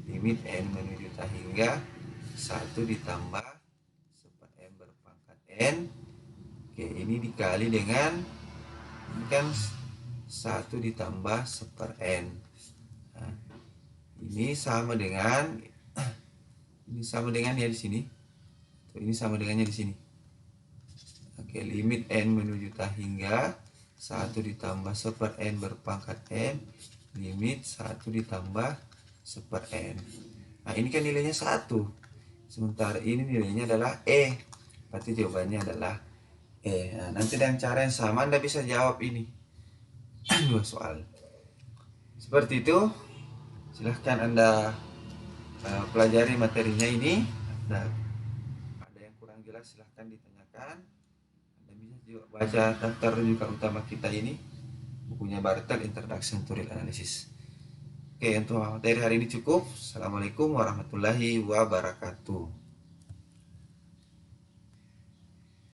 limit n menuju tak hingga 1 ditambah 1/n berpangkat n. Oke, ini dikali dengan, ini kan 1 ditambah 1/n. Nah, ini sama dengan ya di sini. Ini sama dengannya di sini. Oke, limit n menuju tak hingga 1 ditambah 1/n berpangkat n, limit 1 ditambah 1/n. Nah, ini kan nilainya 1. Sementara ini nilainya adalah E. Berarti jawabannya adalah E. Nah, nanti dengan cara yang sama Anda bisa jawab ini. 2 soal. Seperti itu. Silahkan Anda pelajari materinya ini. Ada yang kurang jelas silahkan ditanyakan. Anda bisa juga baca daftar rujukan utama kita ini, bukunya Bartel, Introduction to Real Analysis. Oke, untuk materi hari ini cukup. Assalamualaikum warahmatullahi wabarakatuh.